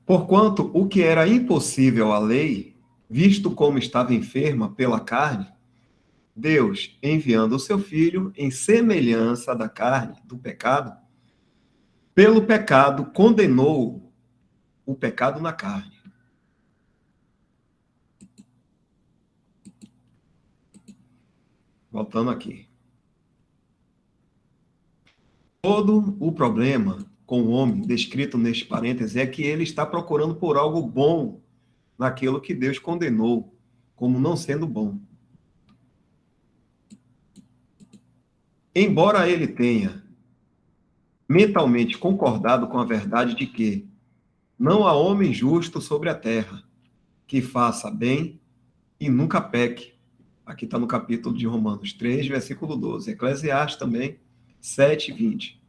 Porquanto o que era impossível à lei, visto como estava enferma pela carne, Deus, enviando o seu Filho em semelhança da carne, do pecado, pelo pecado condenou o pecado na carne. Voltando aqui. Todo o problema com o homem descrito neste parêntese é que ele está procurando por algo bom naquilo que Deus condenou como não sendo bom. Embora ele tenha mentalmente concordado com a verdade de que não há homem justo sobre a terra que faça bem e nunca peque. Aqui está no capítulo de Romanos 3, versículo 12. Eclesiastes também, 7, 20.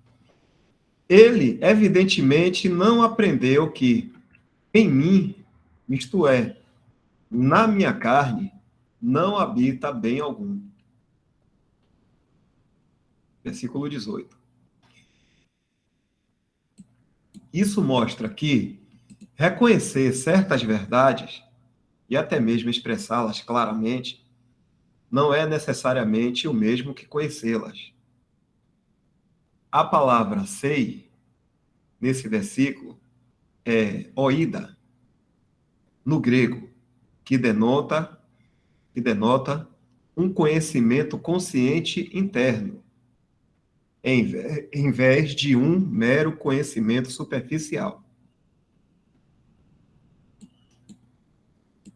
Ele, evidentemente, não aprendeu que em mim, isto é, na minha carne, não habita bem algum. Versículo 18. Isso mostra que reconhecer certas verdades e até mesmo expressá-las claramente não é necessariamente o mesmo que conhecê-las. A palavra sei, nesse versículo, é oída, no grego, que denota um conhecimento consciente interno, em vez de um mero conhecimento superficial.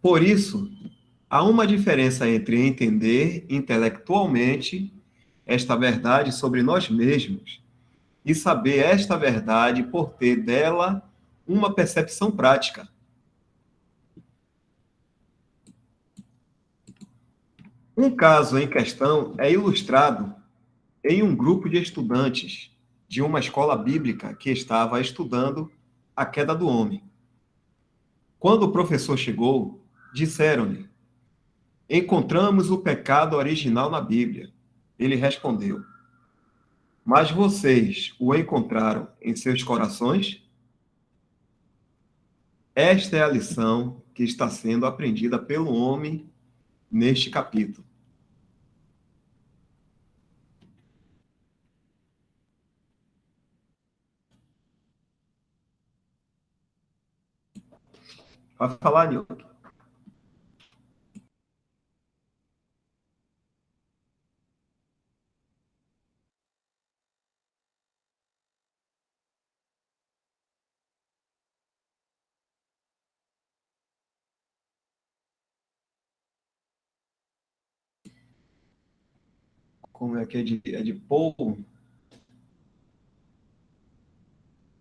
Por isso, há uma diferença entre entender intelectualmente esta verdade sobre nós mesmos e saber esta verdade por ter dela uma percepção prática. Um caso em questão é ilustrado em um grupo de estudantes de uma escola bíblica que estava estudando a queda do homem. Quando o professor chegou, disseram-lhe: encontramos o pecado original na Bíblia. Ele respondeu: mas vocês o encontraram em seus corações? Esta é a lição que está sendo aprendida pelo homem neste capítulo. Vai falar, Nilton. Como é que é de Paul?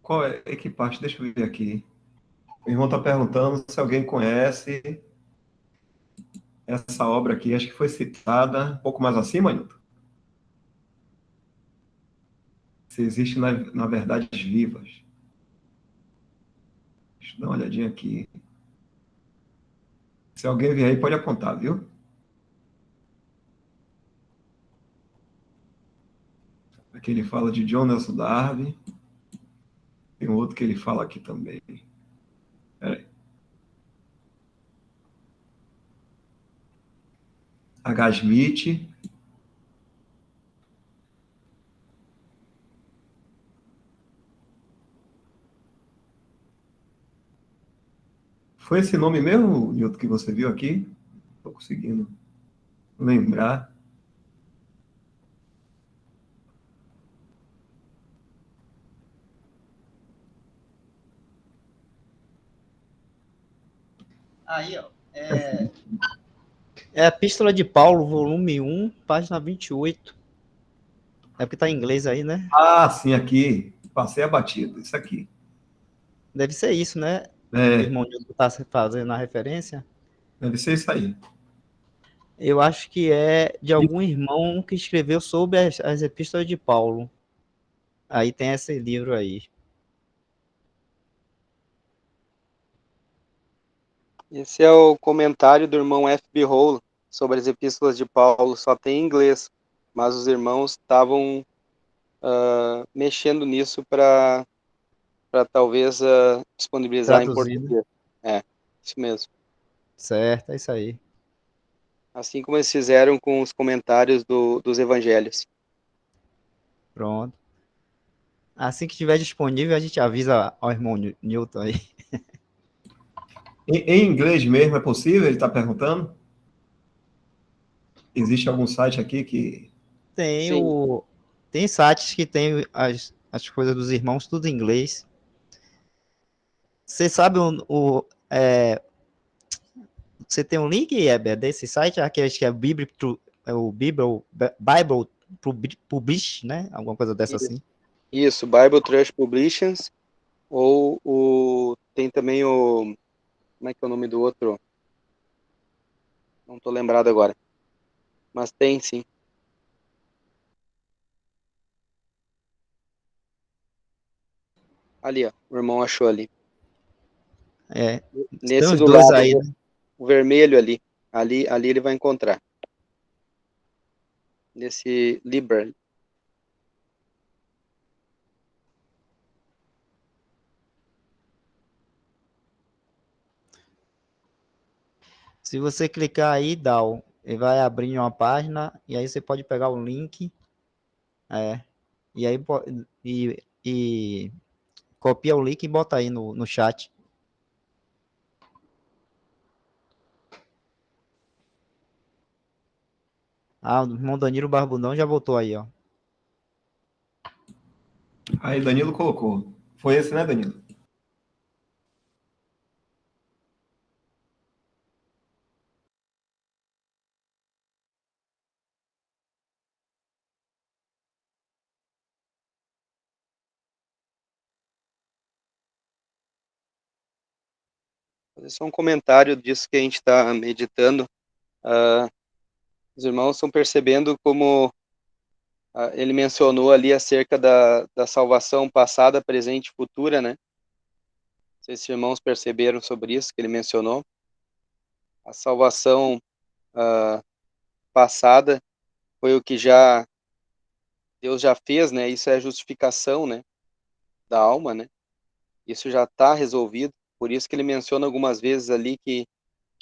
Qual é? Que parte? Deixa eu ver aqui. O irmão está perguntando se alguém conhece essa obra aqui. Acho que foi citada um pouco mais acima, Nilton. Se existe na Verdades Vivas. Deixa eu dar uma olhadinha aqui. Se alguém vier aí, pode apontar, viu? Aqui ele fala de John Nelson Darby. Tem um outro que ele fala aqui também. Peraí. H. Smith. Foi esse nome mesmo, Nilton, que você viu aqui? Estou conseguindo lembrar. Aí, ó. É a Epístola de Paulo, volume 1, página 28. É porque tá em inglês aí, né? Ah, sim, aqui. Passei abatido. Isso aqui. Deve ser isso, né? O É, irmão Nilton tá fazendo a referência. deve ser isso aí. Eu acho que é de algum irmão que escreveu sobre as epístolas de Paulo. Aí tem esse livro aí. Esse é o comentário do irmão F.B. Hall sobre as epístolas de Paulo, só tem em inglês, mas os irmãos estavam mexendo nisso para talvez disponibilizar em Traduzido. português. É, isso mesmo. Certo, é isso aí. Assim como eles fizeram com os comentários dos evangelhos. Pronto. Assim que estiver disponível, a gente avisa ao irmão Newton aí. Em inglês mesmo é possível? Ele está perguntando. Existe algum site aqui que. Tem Sim, tem sites que tem as coisas dos irmãos tudo em inglês. Você sabe você tem um link, Heber, desse site, aquele que é o Bible Publish, né? Alguma coisa dessa assim. isso, Bible Trust Publications, ou tem também como é que é o nome do outro? Não estou lembrado agora, mas tem sim. Ali, ó, o irmão achou ali. É, tem Nesse os do dois lado, aí, né? o vermelho ali. Ali ele vai encontrar. Nesse Liber. Se você clicar aí, ele vai abrir uma página e aí você pode pegar o link, é, e aí e copia o link e bota aí no chat. Ah, o irmão Danilo Barbudão já botou aí, ó. Aí Danilo colocou. Foi esse, né, Danilo? Fazer só um comentário disso que a gente está meditando. Os irmãos estão percebendo como ele mencionou ali acerca da salvação passada, presente e futura, né? Não sei se os irmãos perceberam sobre isso que ele mencionou. A salvação passada foi o que Deus já fez, né? Isso é a justificação, né? Da alma, né? Isso já está resolvido. Por isso que ele menciona algumas vezes ali que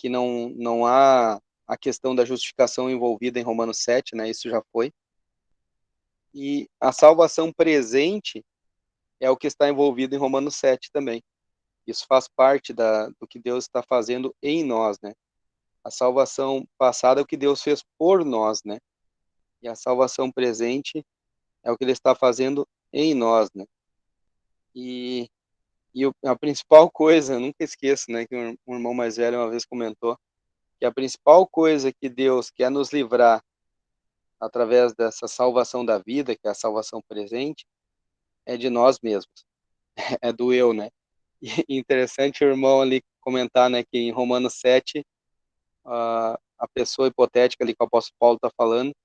não há a questão da justificação envolvida em Romanos 7, né? Isso já foi. E a salvação presente é o que está envolvido em Romanos 7 também. Isso faz parte do que Deus está fazendo em nós, né? A salvação passada é o que Deus fez por nós, né? E a salvação presente é o que Ele está fazendo em nós, né? E a principal coisa, eu nunca esqueço, né? Que um irmão mais velho uma vez comentou, que a principal coisa que Deus quer nos livrar através dessa salvação da vida, que é a salvação presente, é de nós mesmos, é do eu, né? E interessante o irmão ali comentar, né, que em Romanos 7, a pessoa hipotética ali que o apóstolo Paulo está falando,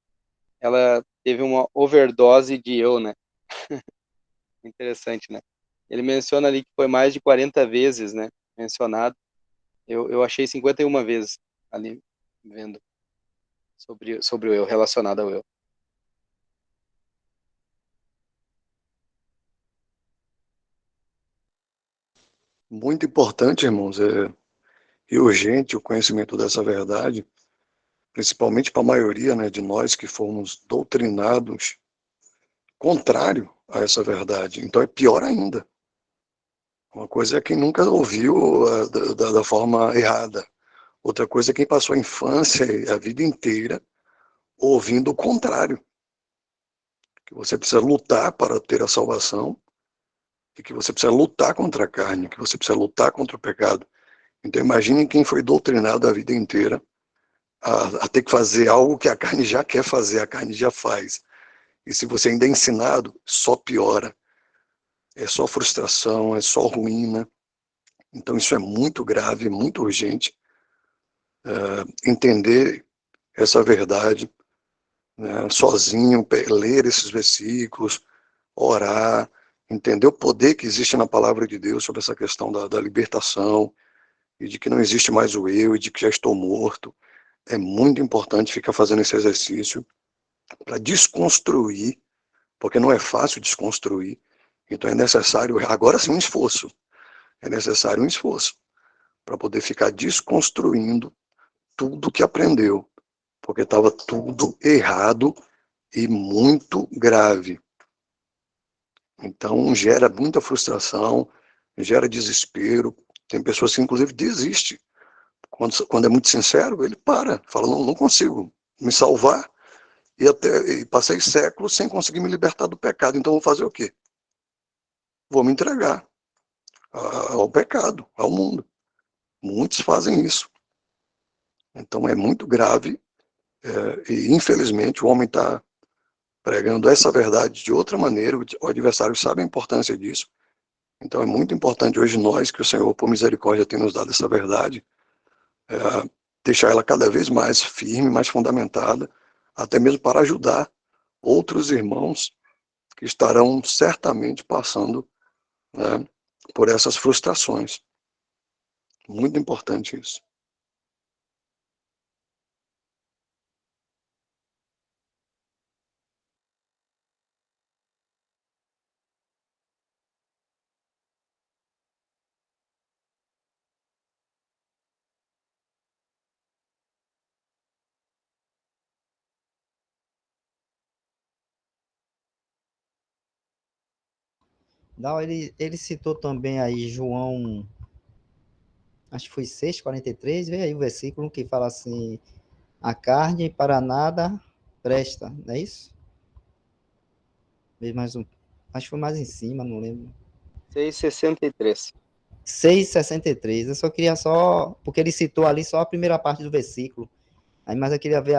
ela teve uma overdose de eu, né? Interessante, né? Ele menciona ali que foi mais de 40 vezes, né, mencionado. Eu achei 51 vezes ali, vendo sobre o eu, relacionado ao eu. Muito importante, irmãos, e urgente o conhecimento dessa verdade, principalmente para a maioria, né, de nós que fomos doutrinados contrário a essa verdade. Então é pior ainda. Uma coisa é quem nunca ouviu da forma errada. Outra coisa é quem passou a infância e a vida inteira ouvindo o contrário. Que você precisa lutar para ter a salvação e que você precisa lutar contra a carne, que você precisa lutar contra o pecado. Então imaginem quem foi doutrinado a vida inteira a ter que fazer algo que a carne já quer fazer, a carne já faz. E se você ainda é ensinado, só piora. É só frustração, é só ruína. Então isso é muito grave, muito urgente. Entender essa verdade, né, sozinho, ler esses versículos, orar, entender o poder que existe na palavra de Deus sobre essa questão da libertação, e de que não existe mais o eu, e de que já estou morto. É muito importante ficar fazendo esse exercício para desconstruir, porque não é fácil desconstruir. Então é necessário, agora sim, um esforço. É necessário um esforço para poder ficar desconstruindo tudo que aprendeu, porque estava tudo errado e muito grave. Então gera muita frustração, gera desespero. Tem pessoas que inclusive desistem. Quando é muito sincero, ele fala, não consigo me salvar e passei séculos sem conseguir me libertar do pecado. Então vou fazer o quê? Vou me entregar ao pecado, ao mundo. Muitos fazem isso. Então é muito grave e infelizmente o homem está pregando essa verdade de outra maneira. O adversário sabe a importância disso. Então é muito importante hoje nós, que o Senhor, por misericórdia, tem nos dado essa verdade, deixar ela cada vez mais firme, mais fundamentada, até mesmo para ajudar outros irmãos que estarão certamente passando, né, por essas frustrações. Muito importante isso. Não, ele citou também aí João, acho que foi 6,43, vê aí o versículo que fala assim, a carne para nada presta, não é isso? Vê mais um, acho que foi mais em cima, não lembro. 6,63. 6,63, eu só queria porque ele citou ali só a primeira parte do versículo, aí, mas eu queria ver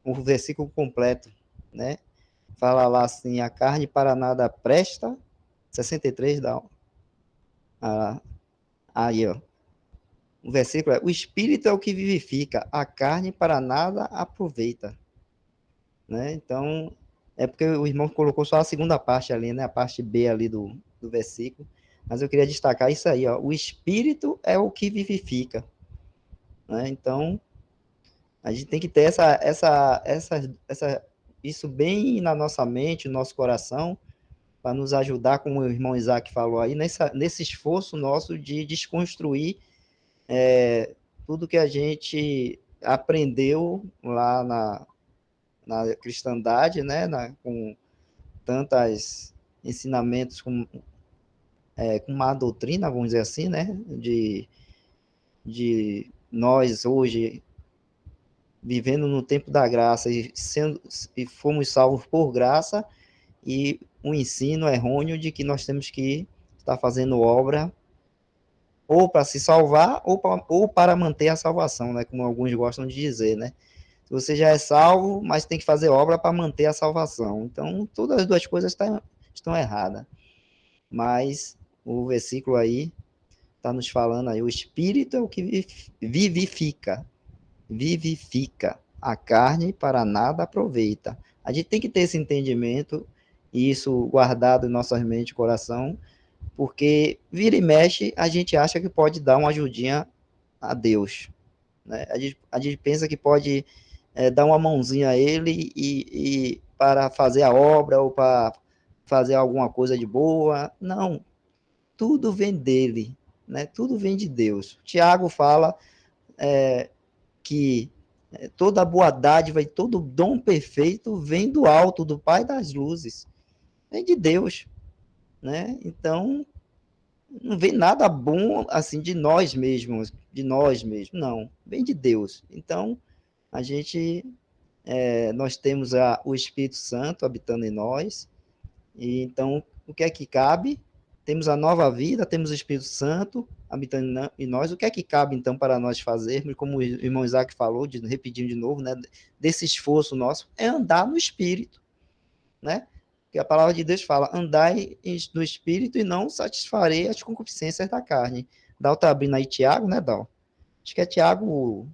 o versículo completo, né? Fala lá assim, a carne para nada presta, 63 dá. Aí, ó. O versículo é: o espírito é o que vivifica, a carne para nada aproveita. Né? Então, é porque o irmão colocou só a segunda parte ali, né? A parte B ali do versículo. Mas eu queria destacar isso aí, ó. O espírito é o que vivifica. Né? Então, a gente tem que ter isso bem na nossa mente, no nosso coração, para nos ajudar, como o irmão Isaac falou aí, nesse esforço nosso de desconstruir tudo que a gente aprendeu lá na cristandade, né, com tantos ensinamentos, com uma doutrina, vamos dizer assim, né, de nós hoje vivendo no tempo da graça e fomos salvos por graça, e um ensino errôneo de que nós temos que estar fazendo obra ou para se salvar ou para manter a salvação, né, como alguns gostam de dizer, né. Se Você já é salvo, mas tem que fazer obra para manter a salvação. Então, todas as duas coisas estão erradas. Mas o versículo aí está nos falando aí, o Espírito é o que vivifica. Vivifica. A carne para nada aproveita. A gente tem que ter esse entendimento e isso guardado em nossas mentes e coração, porque vira e mexe, a gente acha que pode dar uma ajudinha a Deus. Né? A gente pensa que pode dar uma mãozinha a ele e para fazer a obra ou para fazer alguma coisa de boa. Não, tudo vem dele, né? Tudo vem de Deus. Tiago fala que toda boa dádiva e todo dom perfeito vem do alto, do Pai das luzes. Vem de Deus, né? Então, não vem nada bom assim de nós mesmos, não. Vem de Deus. Então, a gente, nós temos o Espírito Santo habitando em nós, e então, o que é que cabe? Temos a nova vida, temos o Espírito Santo habitando em nós. O que é que cabe, então, para nós fazermos? Como o irmão Isaac falou, repetindo de novo, né, desse esforço nosso, é andar no Espírito, né? Que a palavra de Deus fala, andai no Espírito e não satisfarei as concupiscências da carne. Dal tá abrindo aí Tiago, né, Dal? Acho que é Tiago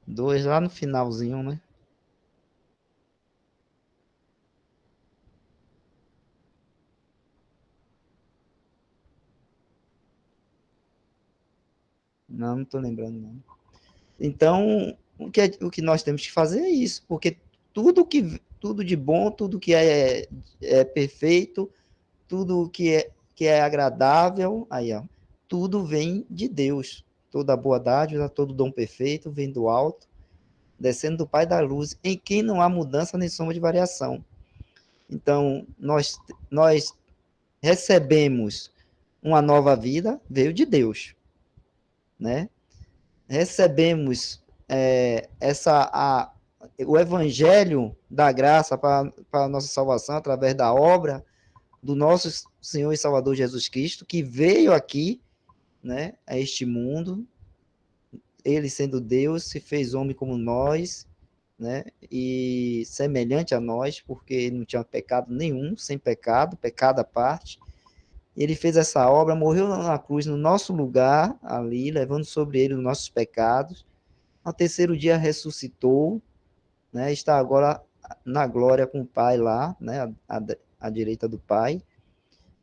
2, lá no finalzinho, né? Não estou lembrando, não. Então, o que nós temos que fazer é isso, porque tudo de bom, tudo que é perfeito, tudo que é agradável, aí, ó, tudo vem de Deus. Toda boa dádiva, todo dom perfeito vem do alto, descendo do Pai da luz, em quem não há mudança nem sombra de variação. Então, nós recebemos uma nova vida, veio de Deus, né? Recebemos o evangelho da graça para a nossa salvação através da obra do nosso Senhor e Salvador Jesus Cristo, que veio aqui, né, a este mundo, ele sendo Deus, se fez homem como nós, né, e semelhante a nós, porque ele não tinha pecado nenhum, sem pecado, pecado à parte. Ele fez essa obra, morreu na cruz no nosso lugar, ali, levando sobre ele os nossos pecados. Ao terceiro dia ressuscitou, né, está agora na glória com o Pai lá, né, à direita do Pai,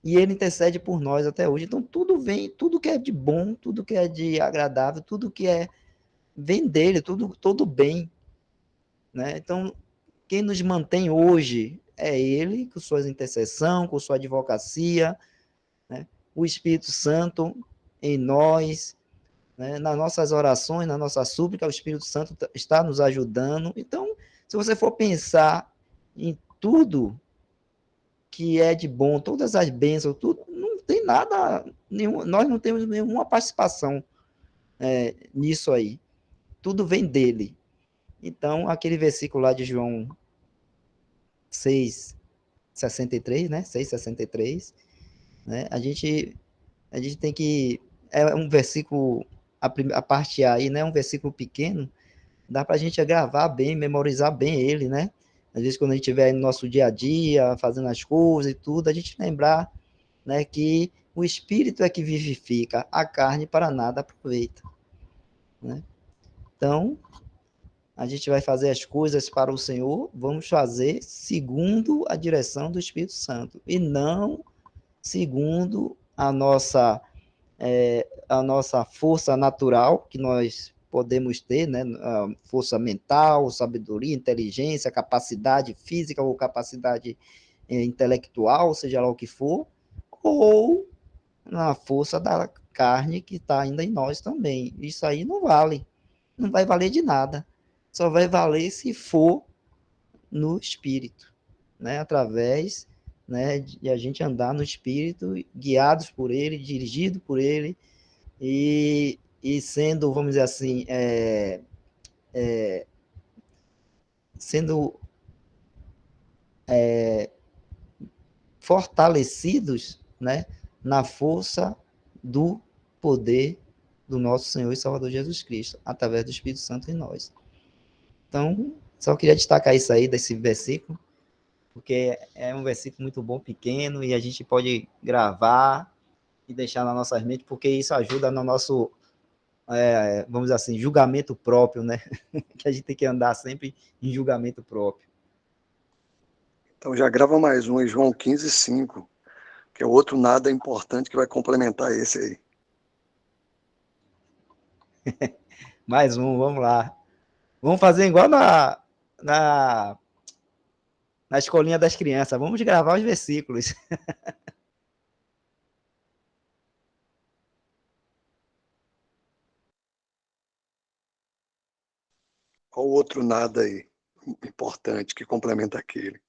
e ele intercede por nós até hoje. Então, tudo que é de bom, tudo que é de agradável, tudo que vem dele, todo bem, né? Então, quem nos mantém hoje é ele, com suas intercessão, com sua advocacia, né? O Espírito Santo em nós, né? Nas nossas orações, na nossa súplica, o Espírito Santo está nos ajudando. Então, se você for pensar em tudo que é de bom, todas as bênçãos, tudo, não tem nada, nós não temos nenhuma participação nisso aí. Tudo vem dele. Então, aquele versículo lá de João 6,63, né? 6,63, né? A gente tem que... É um versículo, a parte A aí, né? Um versículo pequeno, dá para a gente gravar bem, memorizar bem ele, né? Às vezes, quando a gente estiver no nosso dia a dia, fazendo as coisas e tudo, a gente lembrar, né, que o Espírito é que vivifica, a carne para nada aproveita, né? Então, a gente vai fazer as coisas para o Senhor, vamos fazer segundo a direção do Espírito Santo, e não segundo a nossa força natural, que nós podemos ter, né? Força mental, sabedoria, inteligência, capacidade física ou capacidade intelectual, seja lá o que for, ou na força da carne que está ainda em nós também. Isso aí não vale, não vai valer de nada. Só vai valer se for no Espírito, né? Através, né, de a gente andar no Espírito, guiados por Ele, dirigido por Ele, e sendo, vamos dizer assim, sendo fortalecidos, né, na força do poder do nosso Senhor e Salvador Jesus Cristo, através do Espírito Santo em nós. Então, só queria destacar isso aí, desse versículo, porque é um versículo muito bom, pequeno, e a gente pode gravar e deixar na nossa mente, porque isso ajuda no nosso, vamos dizer assim, julgamento próprio, né? Que a gente tem que andar sempre em julgamento próprio. Então já grava mais um, em João 15:5, que é outro nada importante que vai complementar esse aí. Mais um, vamos lá. Vamos fazer igual na escolinha das crianças. Vamos gravar os versículos. Qual outro nada aí importante que complementa aquele?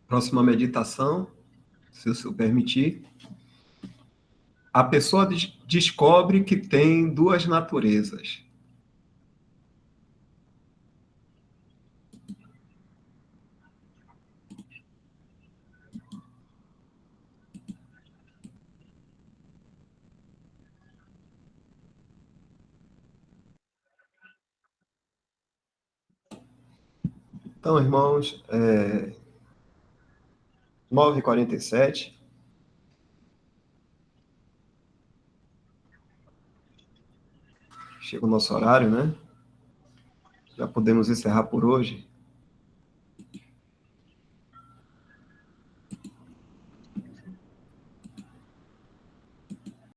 Próxima meditação, se o senhor permitir. A pessoa descobre que tem duas naturezas. Então, irmãos, 9h47. Chega o nosso horário, né? Já podemos encerrar por hoje.